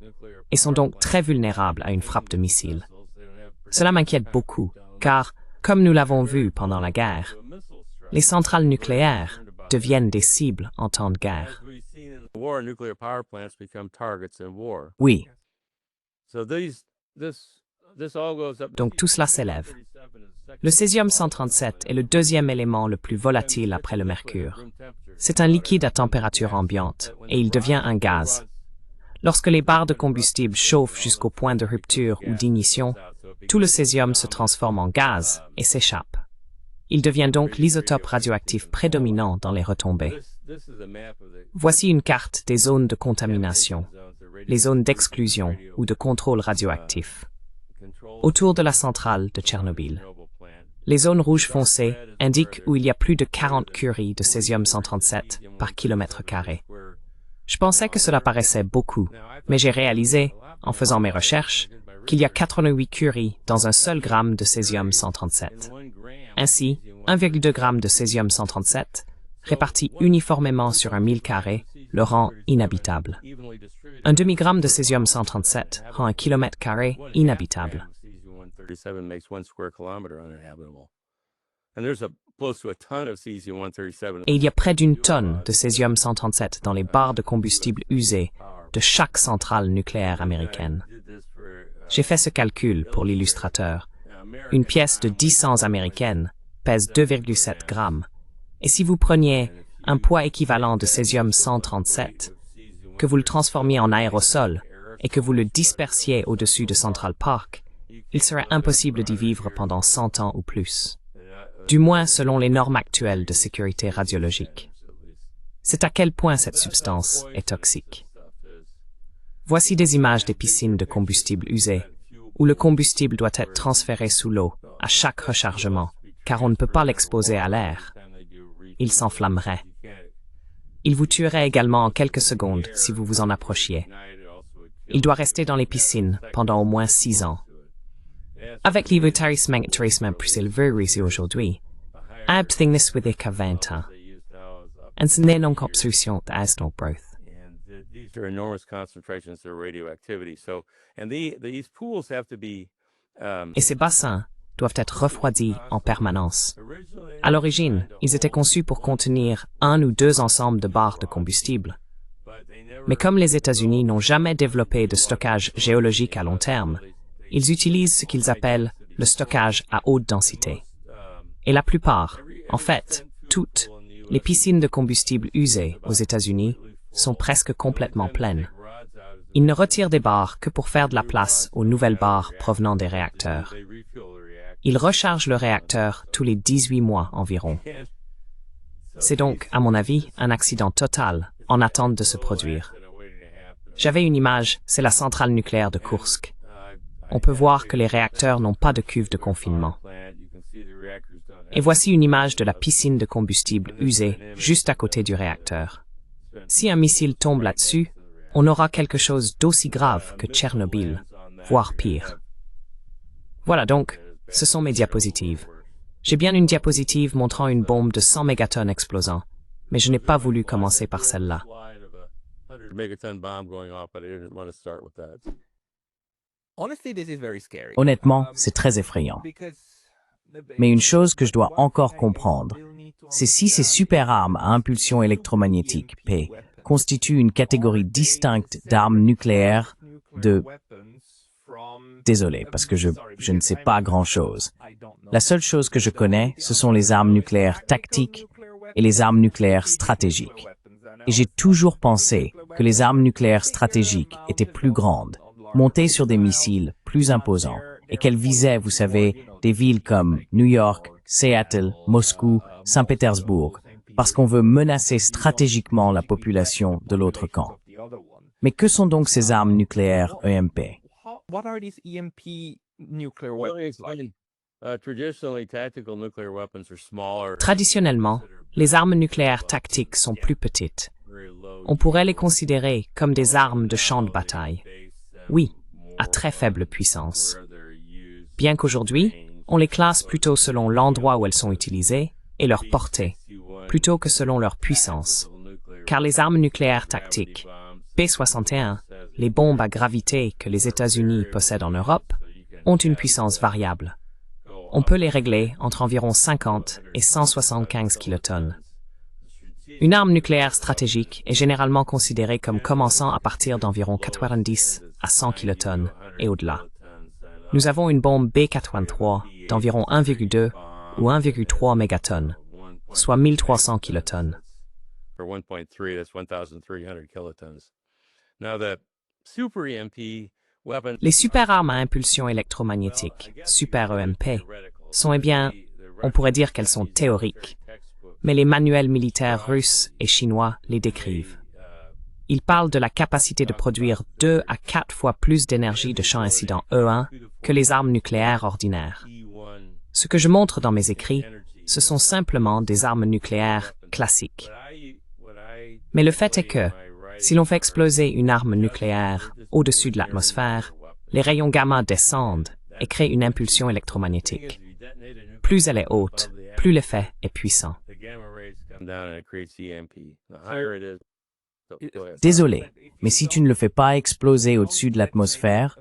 et sont donc très vulnérables à une frappe de missile. Cela m'inquiète beaucoup, car, comme nous l'avons vu pendant la guerre, les centrales nucléaires deviennent des cibles en temps de guerre. Oui. Donc tout cela s'élève. Le césium-137 est le deuxième élément le plus volatile après le mercure. C'est un liquide à température ambiante et il devient un gaz. Lorsque les barres de combustible chauffent jusqu'au point de rupture ou d'ignition, tout le césium se transforme en gaz et s'échappe. Il devient donc l'isotope radioactif prédominant dans les retombées. Voici une carte des zones de contamination, les zones d'exclusion ou de contrôle radioactif. Autour de la centrale de Tchernobyl. Les zones rouges foncées indiquent où il y a plus de 40 curies de césium-137 par kilomètre carré. Je pensais que cela paraissait beaucoup, mais j'ai réalisé, en faisant mes recherches, qu'il y a 88 curies dans un seul gramme de césium-137. Ainsi, 1,2 g de césium-137, réparti uniformément sur un 1000 carré, le rend inhabitable. Un demi-gramme de césium-137 rend un kilomètre carré inhabitable. Et il y a près d'une tonne de césium-137 dans les barres de combustible usées de chaque centrale nucléaire américaine. J'ai fait ce calcul pour l'illustrateur. Une pièce de 10 cents américaine pèse 2,7 grammes. Et si vous preniez un poids équivalent de césium-137, que vous le transformiez en aérosol et que vous le dispersiez au-dessus de Central Park, il serait impossible d'y vivre pendant 100 ans ou plus. Du moins selon les normes actuelles de sécurité radiologique. C'est à quel point cette substance est toxique. Voici des images des piscines de combustible usé, où le combustible doit être transféré sous l'eau à chaque rechargement, car on ne peut pas l'exposer à l'air. Il s'enflammerait. Il vous tuerait également en quelques secondes si vous vous en approchiez. Il doit rester dans les piscines pendant au moins 6 ans. Avec l'ivotérissement plus élevé ici aujourd'hui, abstinence with qu'à 20 ans. Et ce n'est non qu'obstruction d'asthma growth. Et ces bassins doivent être refroidis en permanence. À l'origine, ils étaient conçus pour contenir 1 ou 2 ensembles de barres de combustible. Mais comme les États-Unis n'ont jamais développé de stockage géologique à long terme, ils utilisent ce qu'ils appellent le stockage à haute densité. Et la plupart, en fait, toutes, les piscines de combustible usées aux États-Unis sont presque complètement pleines. Ils ne retirent des barres que pour faire de la place aux nouvelles barres provenant des réacteurs. Ils rechargent le réacteur tous les 18 mois environ. C'est donc, à mon avis, un accident total en attente de se produire. J'avais une image, c'est la centrale nucléaire de Kursk. On peut voir que les réacteurs n'ont pas de cuve de confinement. Et voici une image de la piscine de combustible usée juste à côté du réacteur. Si un missile tombe là-dessus, on aura quelque chose d'aussi grave que Tchernobyl, voire pire. Voilà donc, ce sont mes diapositives. J'ai bien une diapositive montrant une bombe de 100 mégatonnes explosant, mais je n'ai pas voulu commencer par celle-là. Honnêtement, c'est très effrayant. Mais une chose que je dois encore comprendre, c'est si ces superarmes à impulsion électromagnétique, P, constituent une catégorie distincte d'armes nucléaires de... Désolé, parce que je ne sais pas grand-chose. La seule chose que je connais, ce sont les armes nucléaires tactiques et les armes nucléaires stratégiques. Et j'ai toujours pensé que les armes nucléaires stratégiques étaient plus grandes, montées sur des missiles plus imposants, et qu'elles visaient, vous savez, des villes comme New York, Seattle, Moscou, Saint-Pétersbourg, parce qu'on veut menacer stratégiquement la population de l'autre camp. Mais que sont donc ces armes nucléaires EMP? Traditionnellement, les armes nucléaires tactiques sont plus petites. On pourrait les considérer comme des armes de champ de bataille. Oui, à très faible puissance. Bien qu'aujourd'hui, on les classe plutôt selon l'endroit où elles sont utilisées et leur portée, plutôt que selon leur puissance. Car les armes nucléaires tactiques, P-61, les bombes à gravité que les États-Unis possèdent en Europe, ont une puissance variable. On peut les régler entre environ 50 et 175 kilotonnes. Une arme nucléaire stratégique est généralement considérée comme commençant à partir d'environ 90 à 100 kilotonnes, et au-delà. Nous avons une bombe B-83 d'environ 1,2 ou 1,3 mégatonnes, soit 1300 kilotonnes. Les super-armes à impulsion électromagnétique, super EMP, sont on pourrait dire qu'elles sont théoriques, mais les manuels militaires russes et chinois les décrivent. Ils parlent de la capacité de produire 2 à 4 fois plus d'énergie de champ incident E1 que les armes nucléaires ordinaires. Ce que je montre dans mes écrits, ce sont simplement des armes nucléaires classiques. Mais le fait est que, si l'on fait exploser une arme nucléaire au-dessus de l'atmosphère, les rayons gamma descendent et créent une impulsion électromagnétique. Plus elle est haute, plus l'effet est puissant. Désolé, mais si tu ne le fais pas exploser au-dessus de l'atmosphère,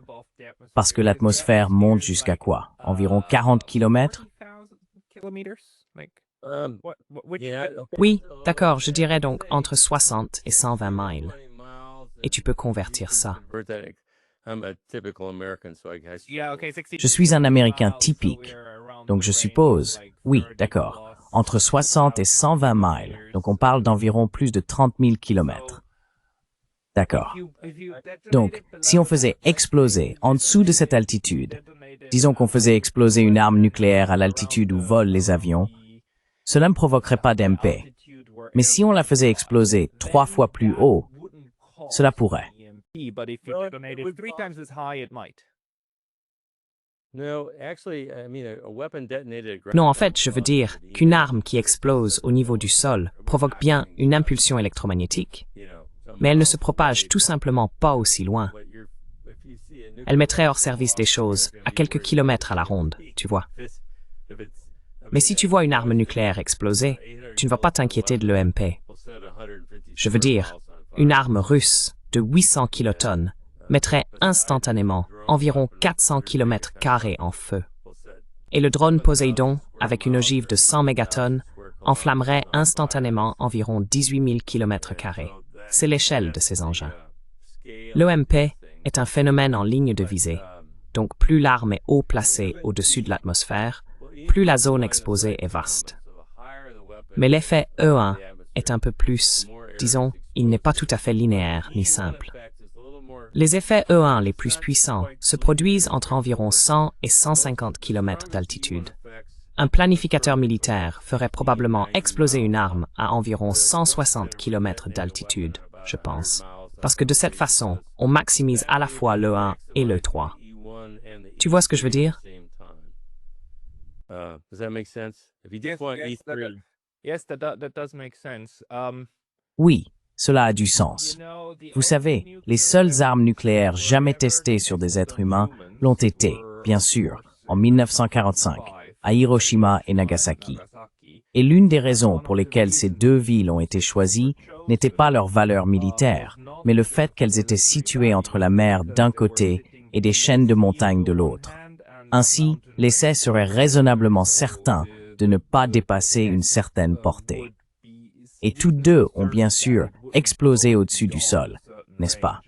parce que l'atmosphère monte jusqu'à quoi? Environ 40 kilomètres? Oui, d'accord, je dirais donc entre 60 et 120 miles. Et tu peux convertir ça. Je suis un Américain typique, donc je suppose, oui, d'accord, entre 60 et 120 miles, donc on parle d'environ plus de 30 000 kilomètres. D'accord. Donc, si on faisait exploser en dessous de cette altitude, disons qu'on faisait exploser une arme nucléaire à l'altitude où volent les avions, cela ne provoquerait pas d'EMP. Mais si on la faisait exploser 3 fois plus haut, cela pourrait. Non, en fait, je veux dire qu'une arme qui explose au niveau du sol provoque bien une impulsion électromagnétique, mais elle ne se propage tout simplement pas aussi loin. Elle mettrait hors service des choses à quelques kilomètres à la ronde, tu vois. Mais si tu vois une arme nucléaire exploser, tu ne vas pas t'inquiéter de l'EMP. Je veux dire, une arme russe de 800 kilotonnes mettrait instantanément environ 400 km² en feu. Et le drone Poséidon, avec une ogive de 100 mégatonnes, enflammerait instantanément environ 18 000 km². C'est l'échelle de ces engins. L'EMP est un phénomène en ligne de visée, donc plus l'arme est haut placée au-dessus de l'atmosphère, plus la zone exposée est vaste. Mais l'effet E1 est un peu plus, disons, il n'est pas tout à fait linéaire ni simple. Les effets E1 les plus puissants se produisent entre environ 100 et 150 km d'altitude. Un planificateur militaire ferait probablement exploser une arme à environ 160 km d'altitude, je pense, parce que de cette façon, on maximise à la fois l'E1 et l'E3. Tu vois ce que je veux dire? Oui, cela a du sens. Vous savez, les seules armes nucléaires jamais testées sur des êtres humains l'ont été, bien sûr, en 1945, à Hiroshima et Nagasaki. Et l'une des raisons pour lesquelles ces deux villes ont été choisies n'était pas leur valeur militaire, mais le fait qu'elles étaient situées entre la mer d'un côté et des chaînes de montagnes de l'autre. Ainsi, l'essai serait raisonnablement certain de ne pas dépasser une certaine portée. Et toutes deux ont bien sûr explosé au-dessus du sol, n'est-ce pas?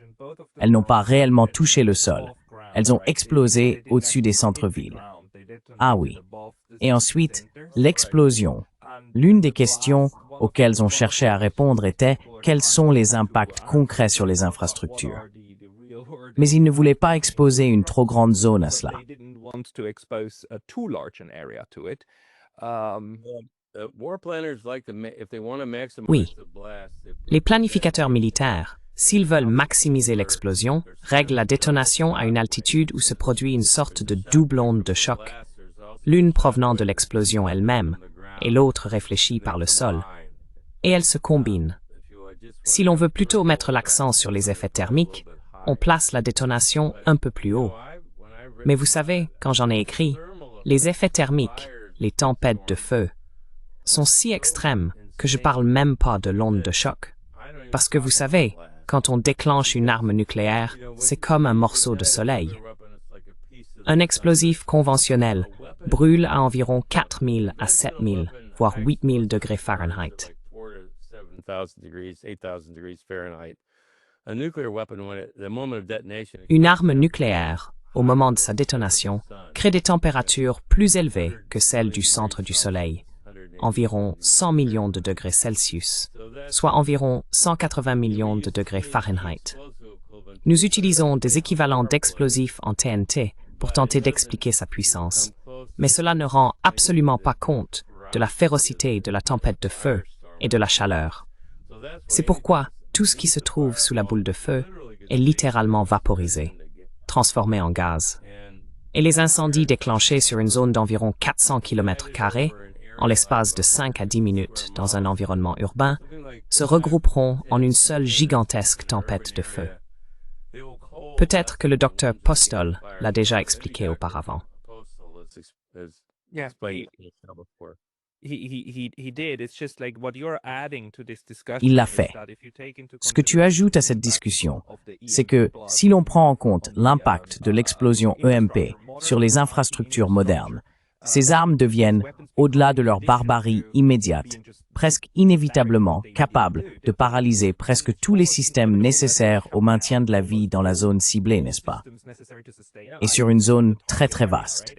Elles n'ont pas réellement touché le sol. Elles ont explosé au-dessus des centres-villes. Ah oui. Et ensuite, l'explosion. L'une des questions auxquelles on cherchait à répondre était quels sont les impacts concrets sur les infrastructures. Mais ils ne voulaient pas exposer une trop grande zone à cela. Oui. Les planificateurs militaires, s'ils veulent maximiser l'explosion, règlent la détonation à une altitude où se produit une sorte de double onde de choc, l'une provenant de l'explosion elle-même et l'autre réfléchie par le sol, et elles se combinent. Si l'on veut plutôt mettre l'accent sur les effets thermiques, on place la détonation un peu plus haut. Mais vous savez, quand j'en ai écrit, les effets thermiques, les tempêtes de feu, sont si extrêmes que je parle même pas de l'onde de choc. Parce que vous savez, quand on déclenche une arme nucléaire, c'est comme un morceau de soleil. Un explosif conventionnel brûle à environ 4000 à 7000, voire 8000 degrés Fahrenheit. Une arme nucléaire, au moment de sa détonation, crée des températures plus élevées que celles du centre du Soleil, environ 100 millions de degrés Celsius, soit environ 180 millions de degrés Fahrenheit. Nous utilisons des équivalents d'explosifs en TNT pour tenter d'expliquer sa puissance, mais cela ne rend absolument pas compte de la férocité de la tempête de feu et de la chaleur. C'est pourquoi tout ce qui se trouve sous la boule de feu est littéralement vaporisé, transformé en gaz. Et les incendies déclenchés sur une zone d'environ 400 km², en l'espace de 5 à 10 minutes dans un environnement urbain, se regrouperont en une seule gigantesque tempête de feu. Peut-être que le docteur Postol l'a déjà expliqué auparavant. Il l'a fait. Ce que tu ajoutes à cette discussion, c'est que si l'on prend en compte l'impact de l'explosion EMP sur les infrastructures modernes, ces armes deviennent, au-delà de leur barbarie immédiate, presque inévitablement capables de paralyser presque tous les systèmes nécessaires au maintien de la vie dans la zone ciblée, n'est-ce pas? Et sur une zone très très vaste.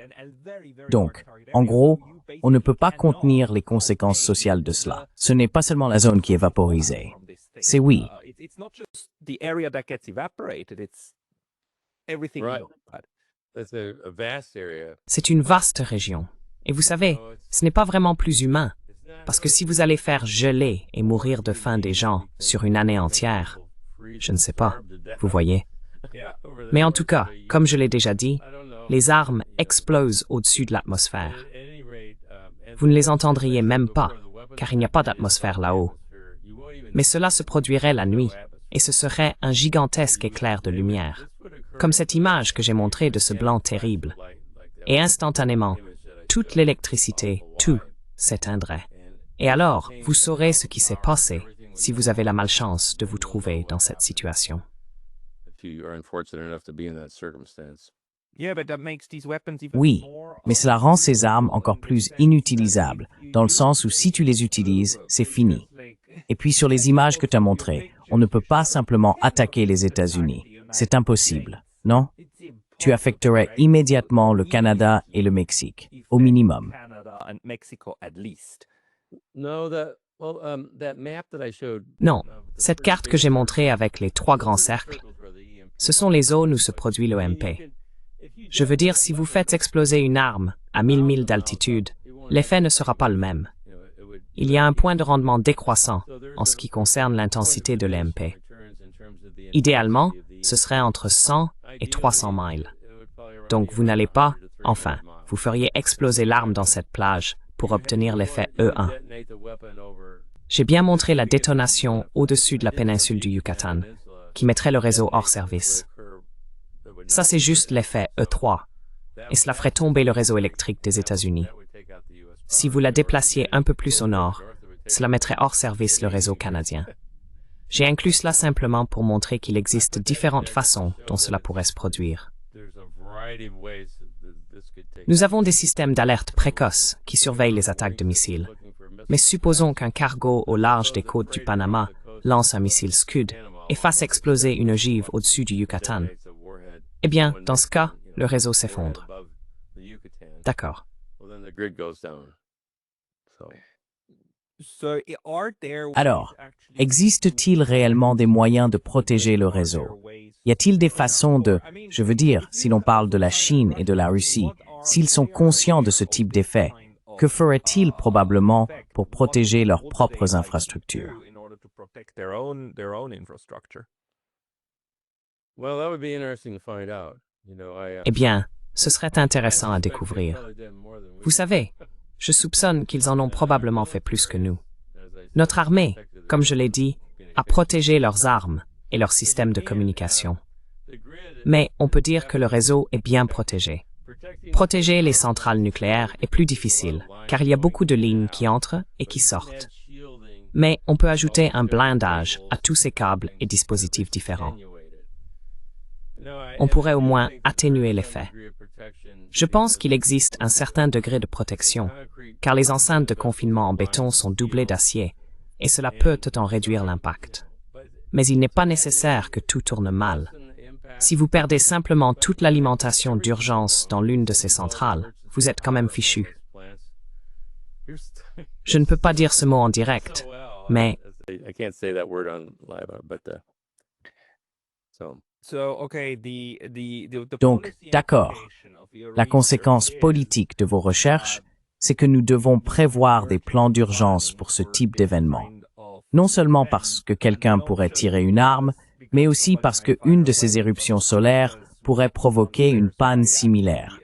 Donc, en gros, on ne peut pas contenir les conséquences sociales de cela. Ce n'est pas seulement la zone qui est vaporisée. C'est oui. C'est une vaste région. Et vous savez, ce n'est pas vraiment plus humain. Parce que si vous allez faire geler et mourir de faim des gens sur une année entière, je ne sais pas, vous voyez. Mais en tout cas, comme je l'ai déjà dit, les armes explosent au-dessus de l'atmosphère. Vous ne les entendriez même pas, car il n'y a pas d'atmosphère là-haut. Mais cela se produirait la nuit, et ce serait un gigantesque éclair de lumière, comme cette image que j'ai montrée de ce blanc terrible. Et instantanément, toute l'électricité, tout, s'éteindrait. Et alors, vous saurez ce qui s'est passé si vous avez la malchance de vous trouver dans cette situation. Oui, mais cela rend ces armes encore plus inutilisables, dans le sens où si tu les utilises, c'est fini. Et puis sur les images que tu as montrées, on ne peut pas simplement attaquer les États-Unis. C'est impossible, non? Tu affecterais immédiatement le Canada et le Mexique, au minimum. Non, cette carte que j'ai montrée avec les 3 grands cercles, ce sont les zones où se produit l'EMP. Je veux dire, si vous faites exploser une arme à 1000 milles d'altitude, l'effet ne sera pas le même. Il y a un point de rendement décroissant en ce qui concerne l'intensité de l'EMP. Idéalement, ce serait entre 100 et 300 miles. Donc vous n'allez pas, enfin, vous feriez exploser l'arme dans cette plage pour obtenir l'effet E1. J'ai bien montré la détonation au-dessus de la péninsule du Yucatan, qui mettrait le réseau hors service. Ça, c'est juste l'effet E3, et cela ferait tomber le réseau électrique des États-Unis. Si vous la déplaciez un peu plus au nord, cela mettrait hors service le réseau canadien. J'ai inclus cela simplement pour montrer qu'il existe différentes façons dont cela pourrait se produire. Nous avons des systèmes d'alerte précoces qui surveillent les attaques de missiles. Mais supposons qu'un cargo au large des côtes du Panama lance un missile Scud et fasse exploser une ogive au-dessus du Yucatan. Eh bien, dans ce cas, le réseau s'effondre. D'accord. Alors, existe-t-il réellement des moyens de protéger le réseau? Y a-t-il des façons de, je veux dire, si l'on parle de la Chine et de la Russie, s'ils sont conscients de ce type d'effet, que feraient-ils probablement pour protéger leurs propres infrastructures? Eh bien, ce serait intéressant à découvrir. Vous savez, je soupçonne qu'ils en ont probablement fait plus que nous. Notre armée, comme je l'ai dit, a protégé leurs armes et leurs systèmes de communication. Mais on peut dire que le réseau est bien protégé. Protéger les centrales nucléaires est plus difficile, car il y a beaucoup de lignes qui entrent et qui sortent. Mais on peut ajouter un blindage à tous ces câbles et dispositifs différents. On pourrait au moins atténuer l'effet. Je pense qu'il existe un certain degré de protection, car les enceintes de confinement en béton sont doublées d'acier, et cela peut tout en réduire l'impact. mais il n'est pas nécessaire que tout tourne mal. Si vous perdez simplement toute l'alimentation d'urgence dans l'une de ces centrales, vous êtes quand même fichu. Je ne peux pas dire ce mot en direct, mais Donc, d'accord. La conséquence politique de vos recherches, c'est que nous devons prévoir des plans d'urgence pour ce type d'événement. Non seulement parce que quelqu'un pourrait tirer une arme, mais aussi parce qu'une de ces éruptions solaires pourrait provoquer une panne similaire.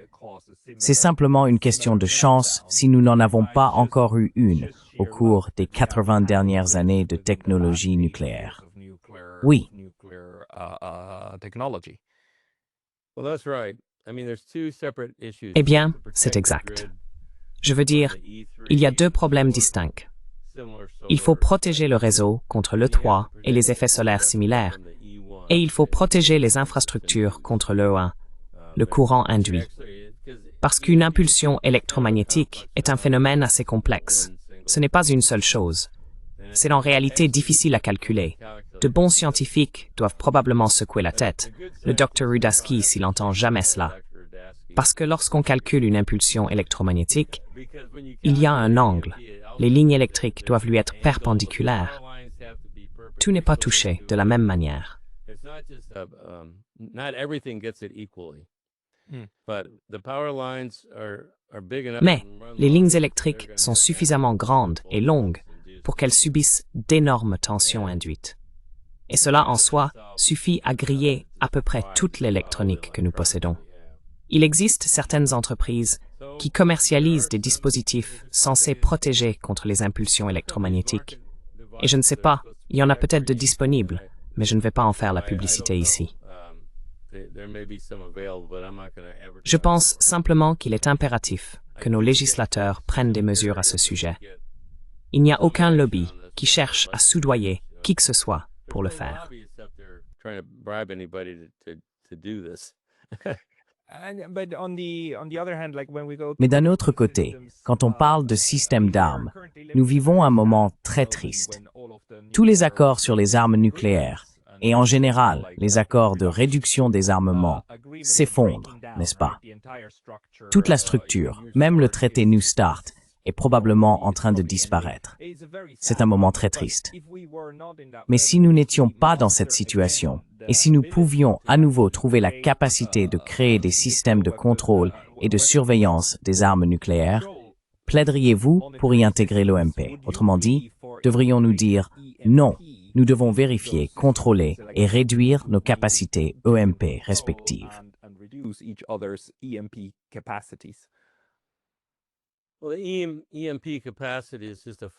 C'est simplement une question de chance si nous n'en avons pas encore eu une au cours des 80 dernières années de technologie nucléaire. Oui. Eh bien, c'est exact. Je veux dire, il y a deux problèmes distincts. Il faut protéger le réseau contre l'E3 et les effets solaires similaires, et il faut protéger les infrastructures contre l'E1, le courant induit. Parce qu'une impulsion électromagnétique est un phénomène assez complexe. Ce n'est pas une seule chose. C'est en réalité difficile à calculer. De bons scientifiques doivent probablement secouer la tête. Le Dr Rudaski s'il entend jamais cela. Parce que lorsqu'on calcule une impulsion électromagnétique, il y a un angle. Les lignes électriques doivent lui être perpendiculaires. Tout n'est pas touché de la même manière. Mais les lignes électriques sont suffisamment grandes et longues pour qu'elles subissent d'énormes tensions induites. Et cela en soi suffit à griller à peu près toute l'électronique que nous possédons. Il existe certaines entreprises qui commercialisent des dispositifs censés protéger contre les impulsions électromagnétiques. Et je ne sais pas, il y en a peut-être de disponibles, mais je ne vais pas en faire la publicité ici. Je pense simplement qu'il est impératif que nos législateurs prennent des mesures à ce sujet. Il n'y a aucun lobby qui cherche à soudoyer qui que ce soit pour le faire. Mais d'un autre côté, quand on parle de système d'armes, nous vivons un moment très triste. Tous les accords sur les armes nucléaires, et en général les accords de réduction des armements, s'effondrent, n'est-ce pas? Toute la structure, même le traité New START, est probablement en train de disparaître. C'est un moment très triste. Mais si nous n'étions pas dans cette situation, et si nous pouvions à nouveau trouver la capacité de créer des systèmes de contrôle et de surveillance des armes nucléaires, plaideriez-vous pour y intégrer l'OMP? Autrement dit, devrions-nous dire non, nous devons vérifier, contrôler et réduire nos capacités EMP respectives.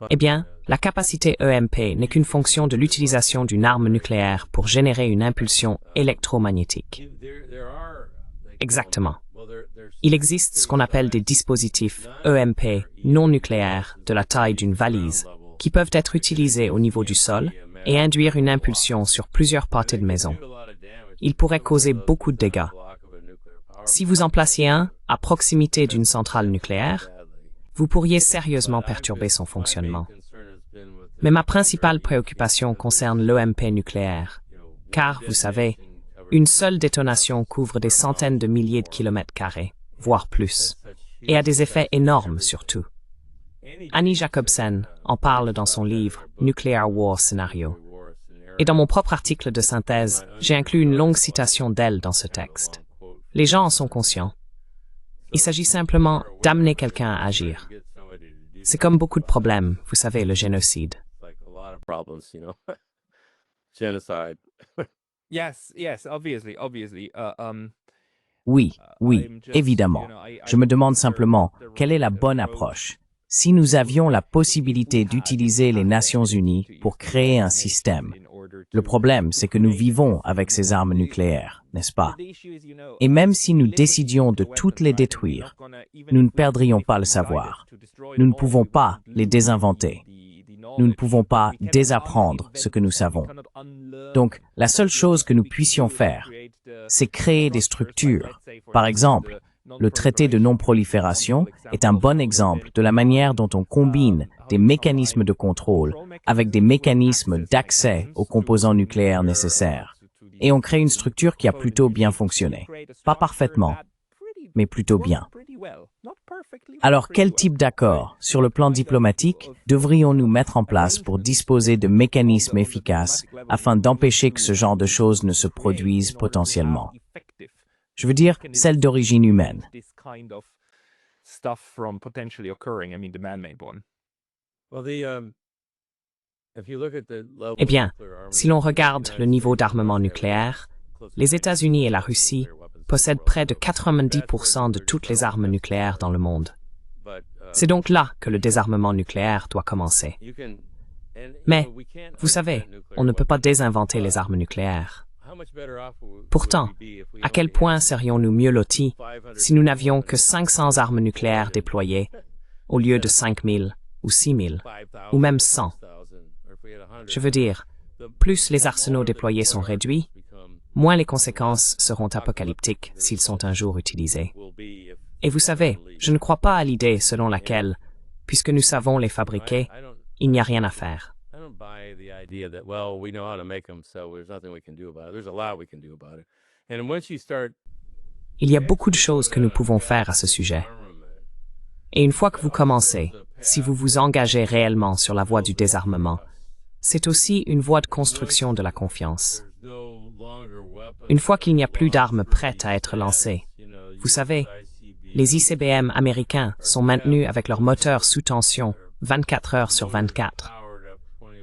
Eh bien, la capacité EMP n'est qu'une fonction de l'utilisation d'une arme nucléaire pour générer une impulsion électromagnétique. Exactement. Il existe ce qu'on appelle des dispositifs EMP non nucléaires de la taille d'une valise qui peuvent être utilisés au niveau du sol et induire une impulsion sur plusieurs pâtés de maison. Ils pourraient causer beaucoup de dégâts. Si vous en placiez un à proximité d'une centrale nucléaire, vous pourriez sérieusement perturber son fonctionnement. Mais ma principale préoccupation concerne l'EMP nucléaire, car, vous savez, une seule détonation couvre des centaines de milliers de kilomètres carrés, voire plus, et a des effets énormes surtout. Annie Jacobsen en parle dans son livre Nuclear War Scenario. Et dans mon propre article de synthèse, j'ai inclus une longue citation d'elle dans ce texte. Les gens en sont conscients. Il s'agit simplement d'amener quelqu'un à agir. C'est comme beaucoup de problèmes, vous savez, le génocide. Oui, évidemment. Je me demande simplement, quelle est la bonne approche? Si nous avions la possibilité d'utiliser les Nations Unies pour créer un système, le problème, c'est que nous vivons avec ces armes nucléaires, n'est-ce pas? Et même si nous décidions de toutes les détruire, nous ne perdrions pas le savoir. Nous ne pouvons pas les désinventer. Nous ne pouvons pas désapprendre ce que nous savons. Donc, la seule chose que nous puissions faire, c'est créer des structures. Par exemple, Le traité de non-prolifération est un bon exemple de la manière dont on combine des mécanismes de contrôle avec des mécanismes d'accès aux composants nucléaires nécessaires. Et on crée une structure qui a plutôt bien fonctionné. Pas parfaitement, mais plutôt bien. Alors, quel type d'accord, sur le plan diplomatique, devrions-nous mettre en place pour disposer de mécanismes efficaces afin d'empêcher que ce genre de choses ne se produisent potentiellement? Je veux dire, celles d'origine humaine. Eh bien, si l'on regarde le niveau d'armement nucléaire, les États-Unis et la Russie possèdent près de 90% de toutes les armes nucléaires dans le monde. C'est donc là que le désarmement nucléaire doit commencer. Mais, vous savez, on ne peut pas désinventer les armes nucléaires. Pourtant, à quel point serions-nous mieux lotis si nous n'avions que 500 armes nucléaires déployées au lieu de 5000 ou 6000 ou même 100? Je veux dire, plus les arsenaux déployés sont réduits, moins les conséquences seront apocalyptiques s'ils sont un jour utilisés. Et vous savez, je ne crois pas à l'idée selon laquelle, puisque nous savons les fabriquer, il n'y a rien à faire. Il y a beaucoup de choses que nous pouvons faire à ce sujet. Et une fois que vous commencez, si vous vous engagez réellement sur la voie du désarmement, c'est aussi une voie de construction de la confiance. Une fois qu'il n'y a plus d'armes prêtes à être lancées, vous savez, les ICBM américains sont maintenus avec leurs moteurs sous tension 24 heures sur 24,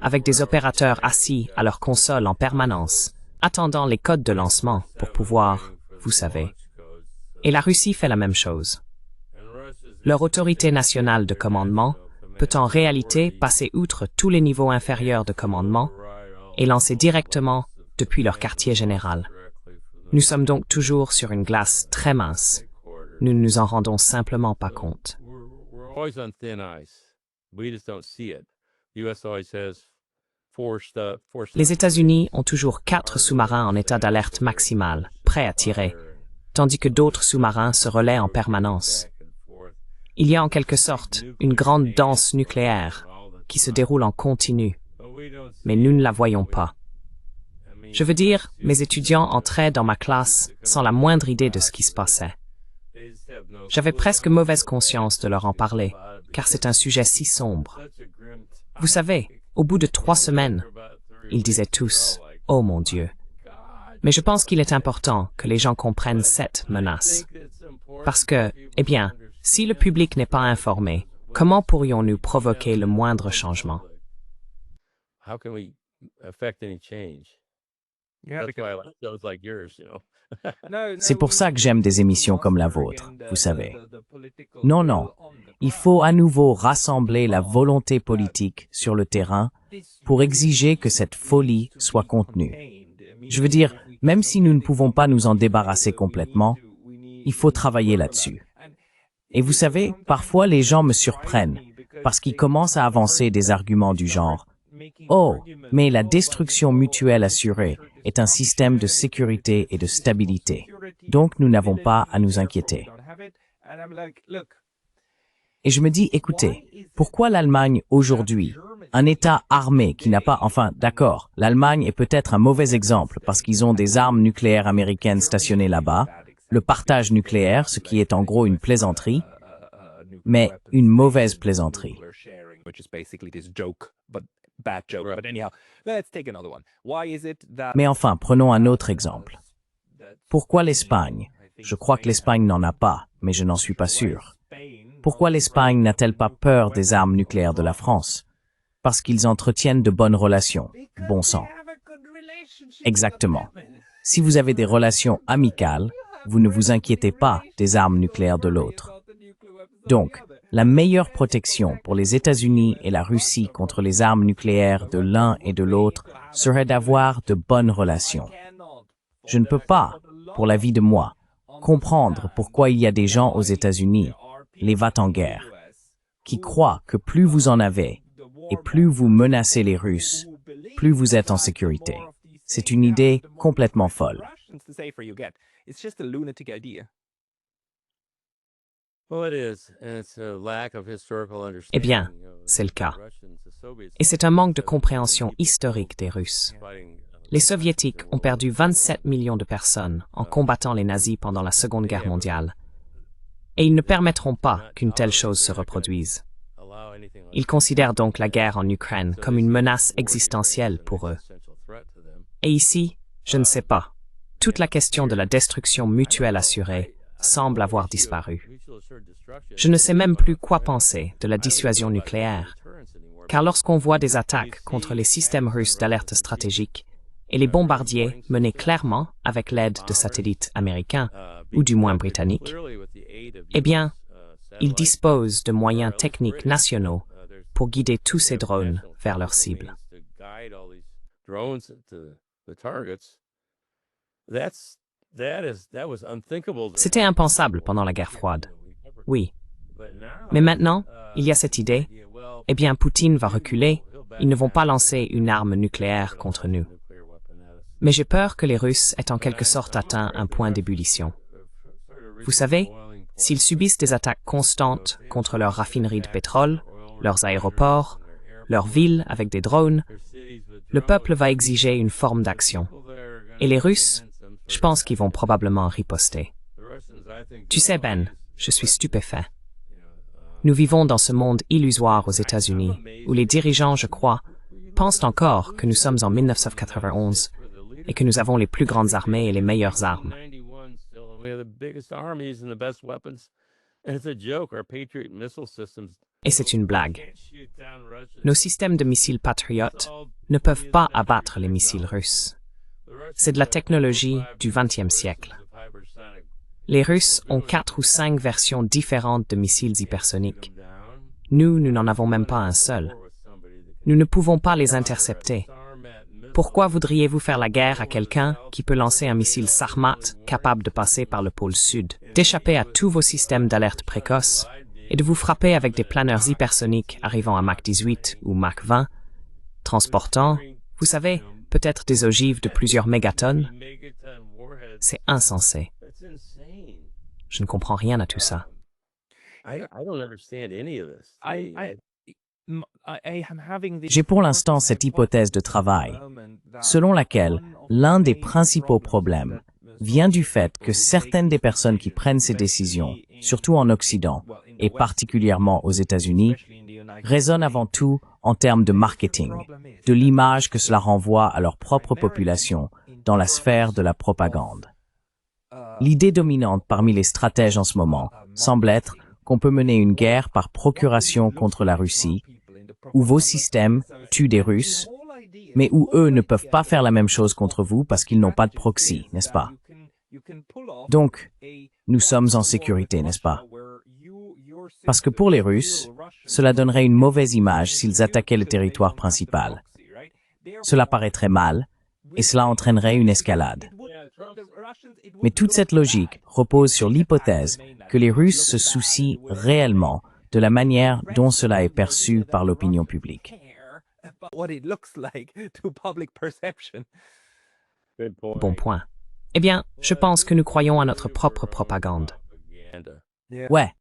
avec des opérateurs assis à leur console en permanence, attendant les codes de lancement pour pouvoir, vous savez. Et la Russie fait la même chose. Leur autorité nationale de commandement peut en réalité passer outre tous les niveaux inférieurs de commandement et lancer directement depuis leur quartier général. Nous sommes donc toujours sur une glace très mince. Nous ne nous en rendons simplement pas compte. Les États-Unis ont toujours 4 sous-marins en état d'alerte maximale, prêts à tirer, tandis que d'autres sous-marins se relaient en permanence. Il y a en quelque sorte une grande danse nucléaire qui se déroule en continu, mais nous ne la voyons pas. Je veux dire, mes étudiants entraient dans ma classe sans la moindre idée de ce qui se passait. J'avais presque mauvaise conscience de leur en parler, car c'est un sujet si sombre. Vous savez, au bout de 3 semaines, ils disaient tous « Oh mon Dieu ». Mais je pense qu'il est important que les gens comprennent cette menace. Parce que, eh bien, si le public n'est pas informé, comment pourrions-nous provoquer le moindre changement? C'est pour ça que j'aime des émissions comme la vôtre, vous savez. Non, non. Il faut à nouveau rassembler la volonté politique sur le terrain pour exiger que cette folie soit contenue. Je veux dire, même si nous ne pouvons pas nous en débarrasser complètement, il faut travailler là-dessus. Et vous savez, parfois les gens me surprennent parce qu'ils commencent à avancer des arguments du genre « Oh, mais la destruction mutuelle assurée est un système de sécurité et de stabilité, donc nous n'avons pas à nous inquiéter. » Et je me dis, écoutez, pourquoi l'Allemagne aujourd'hui, un État armé qui n'a pas, enfin, d'accord, l'Allemagne est peut-être un mauvais exemple parce qu'ils ont des armes nucléaires américaines stationnées là-bas, le partage nucléaire, ce qui est en gros une plaisanterie, mais une mauvaise plaisanterie. Mais enfin, prenons un autre exemple. Pourquoi l'Espagne? Je crois que l'Espagne n'en a pas, mais je n'en suis pas sûr. Pourquoi l'Espagne n'a-t-elle pas peur des armes nucléaires de la France? Parce qu'ils entretiennent de bonnes relations. Bon sang. Exactement. Si vous avez des relations amicales, vous ne vous inquiétez pas des armes nucléaires de l'autre. Donc, la meilleure protection pour les États-Unis et la Russie contre les armes nucléaires de l'un et de l'autre serait d'avoir de bonnes relations. Je ne peux pas, pour la vie de moi, comprendre pourquoi il y a des gens aux États-Unis, les va-t-en-guerre, qui croient que plus vous en avez et plus vous menacez les Russes, plus vous êtes en sécurité. C'est une idée complètement folle. Eh bien, c'est le cas. Et c'est un manque de compréhension historique des Russes. Les Soviétiques ont perdu 27 millions de personnes en combattant les nazis pendant la Seconde Guerre mondiale. Et ils ne permettront pas qu'une telle chose se reproduise. Ils considèrent donc la guerre en Ukraine comme une menace existentielle pour eux. Et ici, je ne sais pas. Toute la question de la destruction mutuelle assurée semble avoir disparu. Je ne sais même plus quoi penser de la dissuasion nucléaire, car lorsqu'on voit des attaques contre les systèmes russes d'alerte stratégique et les bombardiers menés clairement avec l'aide de satellites américains, ou du moins britanniques, eh bien, ils disposent de moyens techniques nationaux pour guider tous ces drones vers leurs cibles. C'était impensable pendant la guerre froide. Oui. Mais maintenant, il y a cette idée, eh bien, Poutine va reculer, ils ne vont pas lancer une arme nucléaire contre nous. Mais j'ai peur que les Russes aient en quelque sorte atteint un point d'ébullition. Vous savez, s'ils subissent des attaques constantes contre leurs raffineries de pétrole, leurs aéroports, leurs villes avec des drones, le peuple va exiger une forme d'action. Et les Russes, je pense qu'ils vont probablement riposter. Tu sais, Ben, je suis stupéfait. Nous vivons dans ce monde illusoire aux États-Unis, où les dirigeants, je crois, pensent encore que nous sommes en 1991 et que nous avons les plus grandes armées et les meilleures armes. Et c'est une blague. Nos systèmes de missiles Patriot ne peuvent pas abattre les missiles russes. C'est de la technologie du XXe siècle. Les Russes ont 4 ou 5 versions différentes de missiles hypersoniques. Nous n'en avons même pas un seul. Nous ne pouvons pas les intercepter. Pourquoi voudriez-vous faire la guerre à quelqu'un qui peut lancer un missile Sarmat capable de passer par le pôle sud, d'échapper à tous vos systèmes d'alerte précoce et de vous frapper avec des planeurs hypersoniques arrivant à Mach 18 ou Mach 20, transportant, vous savez, peut-être des ogives de plusieurs mégatonnes? C'est insensé. Je ne comprends rien à tout ça. J'ai pour l'instant cette hypothèse de travail, selon laquelle l'un des principaux problèmes vient du fait que certaines des personnes qui prennent ces décisions, surtout en Occident et particulièrement aux États-Unis, raisonnent avant tout en termes de marketing, de l'image que cela renvoie à leur propre population dans la sphère de la propagande. L'idée dominante parmi les stratèges en ce moment semble être qu'on peut mener une guerre par procuration contre la Russie, où vos systèmes tuent des Russes, mais où eux ne peuvent pas faire la même chose contre vous parce qu'ils n'ont pas de proxy, n'est-ce pas? Donc, nous sommes en sécurité, n'est-ce pas? Parce que pour les Russes, cela donnerait une mauvaise image s'ils attaquaient le territoire principal. Cela paraîtrait mal, et cela entraînerait une escalade. Mais toute cette logique repose sur l'hypothèse que les Russes se soucient réellement de la manière dont cela est perçu par l'opinion publique. Bon point. Eh bien, je pense que nous croyons à notre propre propagande. Ouais.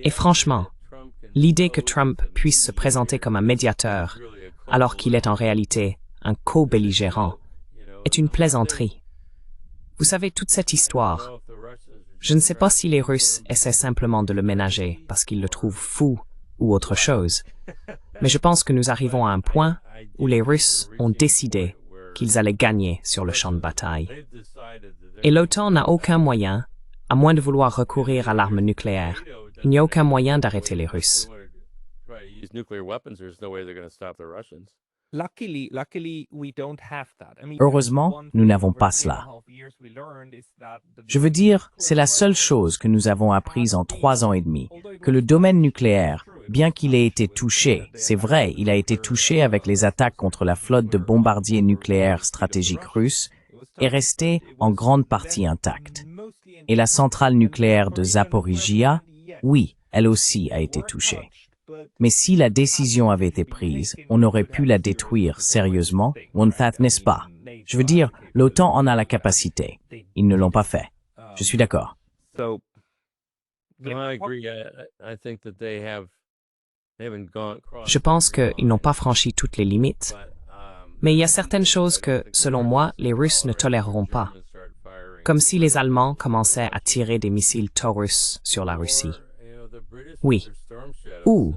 Et franchement, l'idée que Trump puisse se présenter comme un médiateur, alors qu'il est en réalité un co-belligérant, est une plaisanterie. Vous savez, toute cette histoire, je ne sais pas si les Russes essaient simplement de le ménager parce qu'ils le trouvent fou ou autre chose, mais je pense que nous arrivons à un point où les Russes ont décidé qu'ils allaient gagner sur le champ de bataille. Et l'OTAN n'a aucun moyen, à moins de vouloir recourir à l'arme nucléaire, il n'y a aucun moyen d'arrêter les Russes. Heureusement, nous n'avons pas cela. Je veux dire, c'est la seule chose que nous avons apprise en 3 ans et demi, que le domaine nucléaire, bien qu'il ait été touché, c'est vrai, il a été touché avec les attaques contre la flotte de bombardiers nucléaires stratégiques russes, est resté en grande partie intacte. Et la centrale nucléaire de Zaporizhia, oui, elle aussi a été touchée. Mais si la décision avait été prise, on aurait pu la détruire sérieusement, n'est-ce pas? Je veux dire, l'OTAN en a la capacité. Ils ne l'ont pas fait. Je suis d'accord. So, Je pense qu'ils n'ont pas franchi toutes les limites, mais il y a certaines choses que, selon moi, les Russes ne toléreront pas, comme si les Allemands commençaient à tirer des missiles Taurus sur la Russie. Oui. Ou,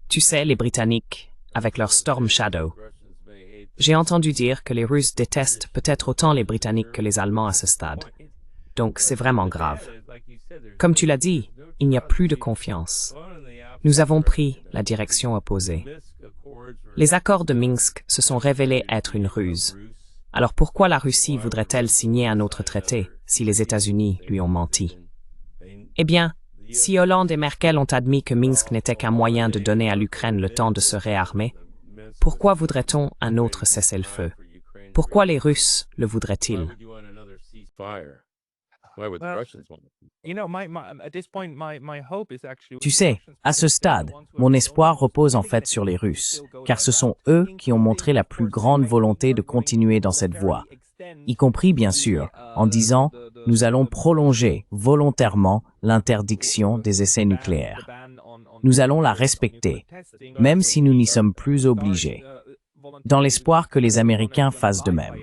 tu sais, les Britanniques, avec leur Storm Shadow. J'ai entendu dire que les Russes détestent peut-être autant les Britanniques que les Allemands à ce stade. Donc, c'est vraiment grave. Comme tu l'as dit, il n'y a plus de confiance. Nous avons pris la direction opposée. Les accords de Minsk se sont révélés être une ruse. Alors pourquoi la Russie voudrait-elle signer un autre traité si les États-Unis lui ont menti? Eh bien, si Hollande et Merkel ont admis que Minsk n'était qu'un moyen de donner à l'Ukraine le temps de se réarmer, pourquoi voudrait-on un autre cessez-le-feu? Pourquoi les Russes le voudraient-ils? Tu sais, à ce stade, mon espoir repose en fait sur les Russes, car ce sont eux qui ont montré la plus grande volonté de continuer dans cette voie, y compris bien sûr, en disant « Nous allons prolonger volontairement l'interdiction des essais nucléaires. Nous allons la respecter, même si nous n'y sommes plus obligés, dans l'espoir que les Américains fassent de même. »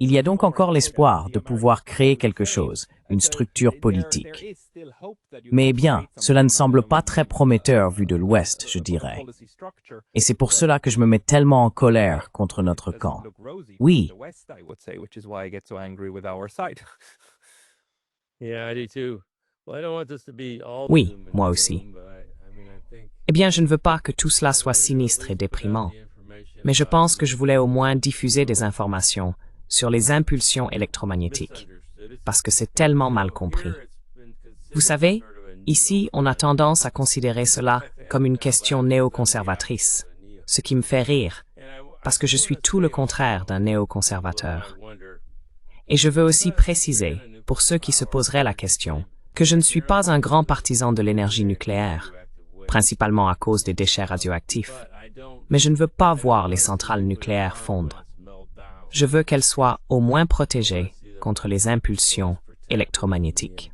Il y a donc encore l'espoir de pouvoir créer quelque chose, une structure politique. Mais bien, cela ne semble pas très prometteur vu de l'Ouest, je dirais. Et c'est pour cela que je me mets tellement en colère contre notre camp. Oui. Oui, moi aussi. Eh bien, je ne veux pas que tout cela soit sinistre et déprimant, mais je pense que je voulais au moins diffuser des informations sur les impulsions électromagnétiques, parce que c'est tellement mal compris. Vous savez, ici, on a tendance à considérer cela comme une question néoconservatrice, ce qui me fait rire, parce que je suis tout le contraire d'un néoconservateur. Et je veux aussi préciser, pour ceux qui se poseraient la question, que je ne suis pas un grand partisan de l'énergie nucléaire, principalement à cause des déchets radioactifs, mais je ne veux pas voir les centrales nucléaires fondre. Je veux qu'elles soient au moins protégées contre les impulsions électromagnétiques.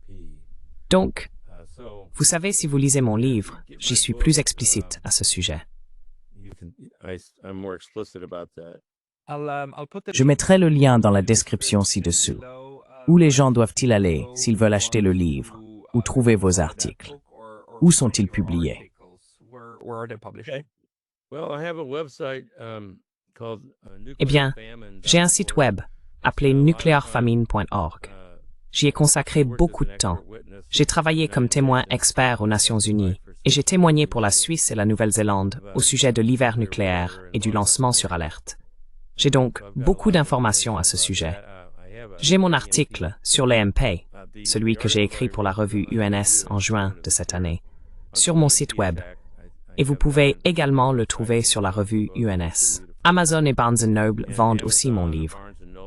Donc, vous savez, si vous lisez mon livre, j'y suis plus explicite à ce sujet. Je mettrai le lien dans la description ci-dessous. Où les gens doivent-ils aller s'ils veulent acheter le livre ou trouver vos articles? Où sont-ils publiés? Eh bien, j'ai un site web appelé nuclearfamine.org. J'y ai consacré beaucoup de temps. J'ai travaillé comme témoin expert aux Nations Unies et j'ai témoigné pour la Suisse et la Nouvelle-Zélande au sujet de l'hiver nucléaire et du lancement sur alerte. J'ai donc beaucoup d'informations à ce sujet. J'ai mon article sur l'EMP, celui que j'ai écrit pour la revue UNS en juin de cette année, sur mon site web. Et vous pouvez également le trouver sur la revue UNS. Amazon et Barnes & Noble vendent aussi mon livre.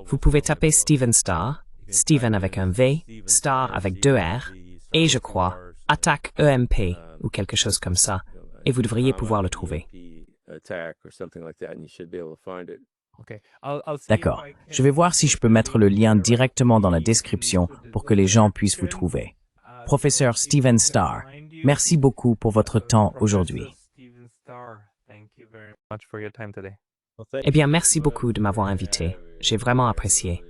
Vous pouvez taper Stephen Starr, Stephen avec un V, Starr avec 2 R, et je crois, attaque EMP ou quelque chose comme ça, et vous devriez pouvoir le trouver. D'accord. Je vais voir si je peux mettre le lien directement dans la description pour que les gens puissent vous trouver. Professeur Stephen Starr, merci beaucoup pour votre temps aujourd'hui. Eh bien, merci beaucoup de m'avoir invité. J'ai vraiment apprécié.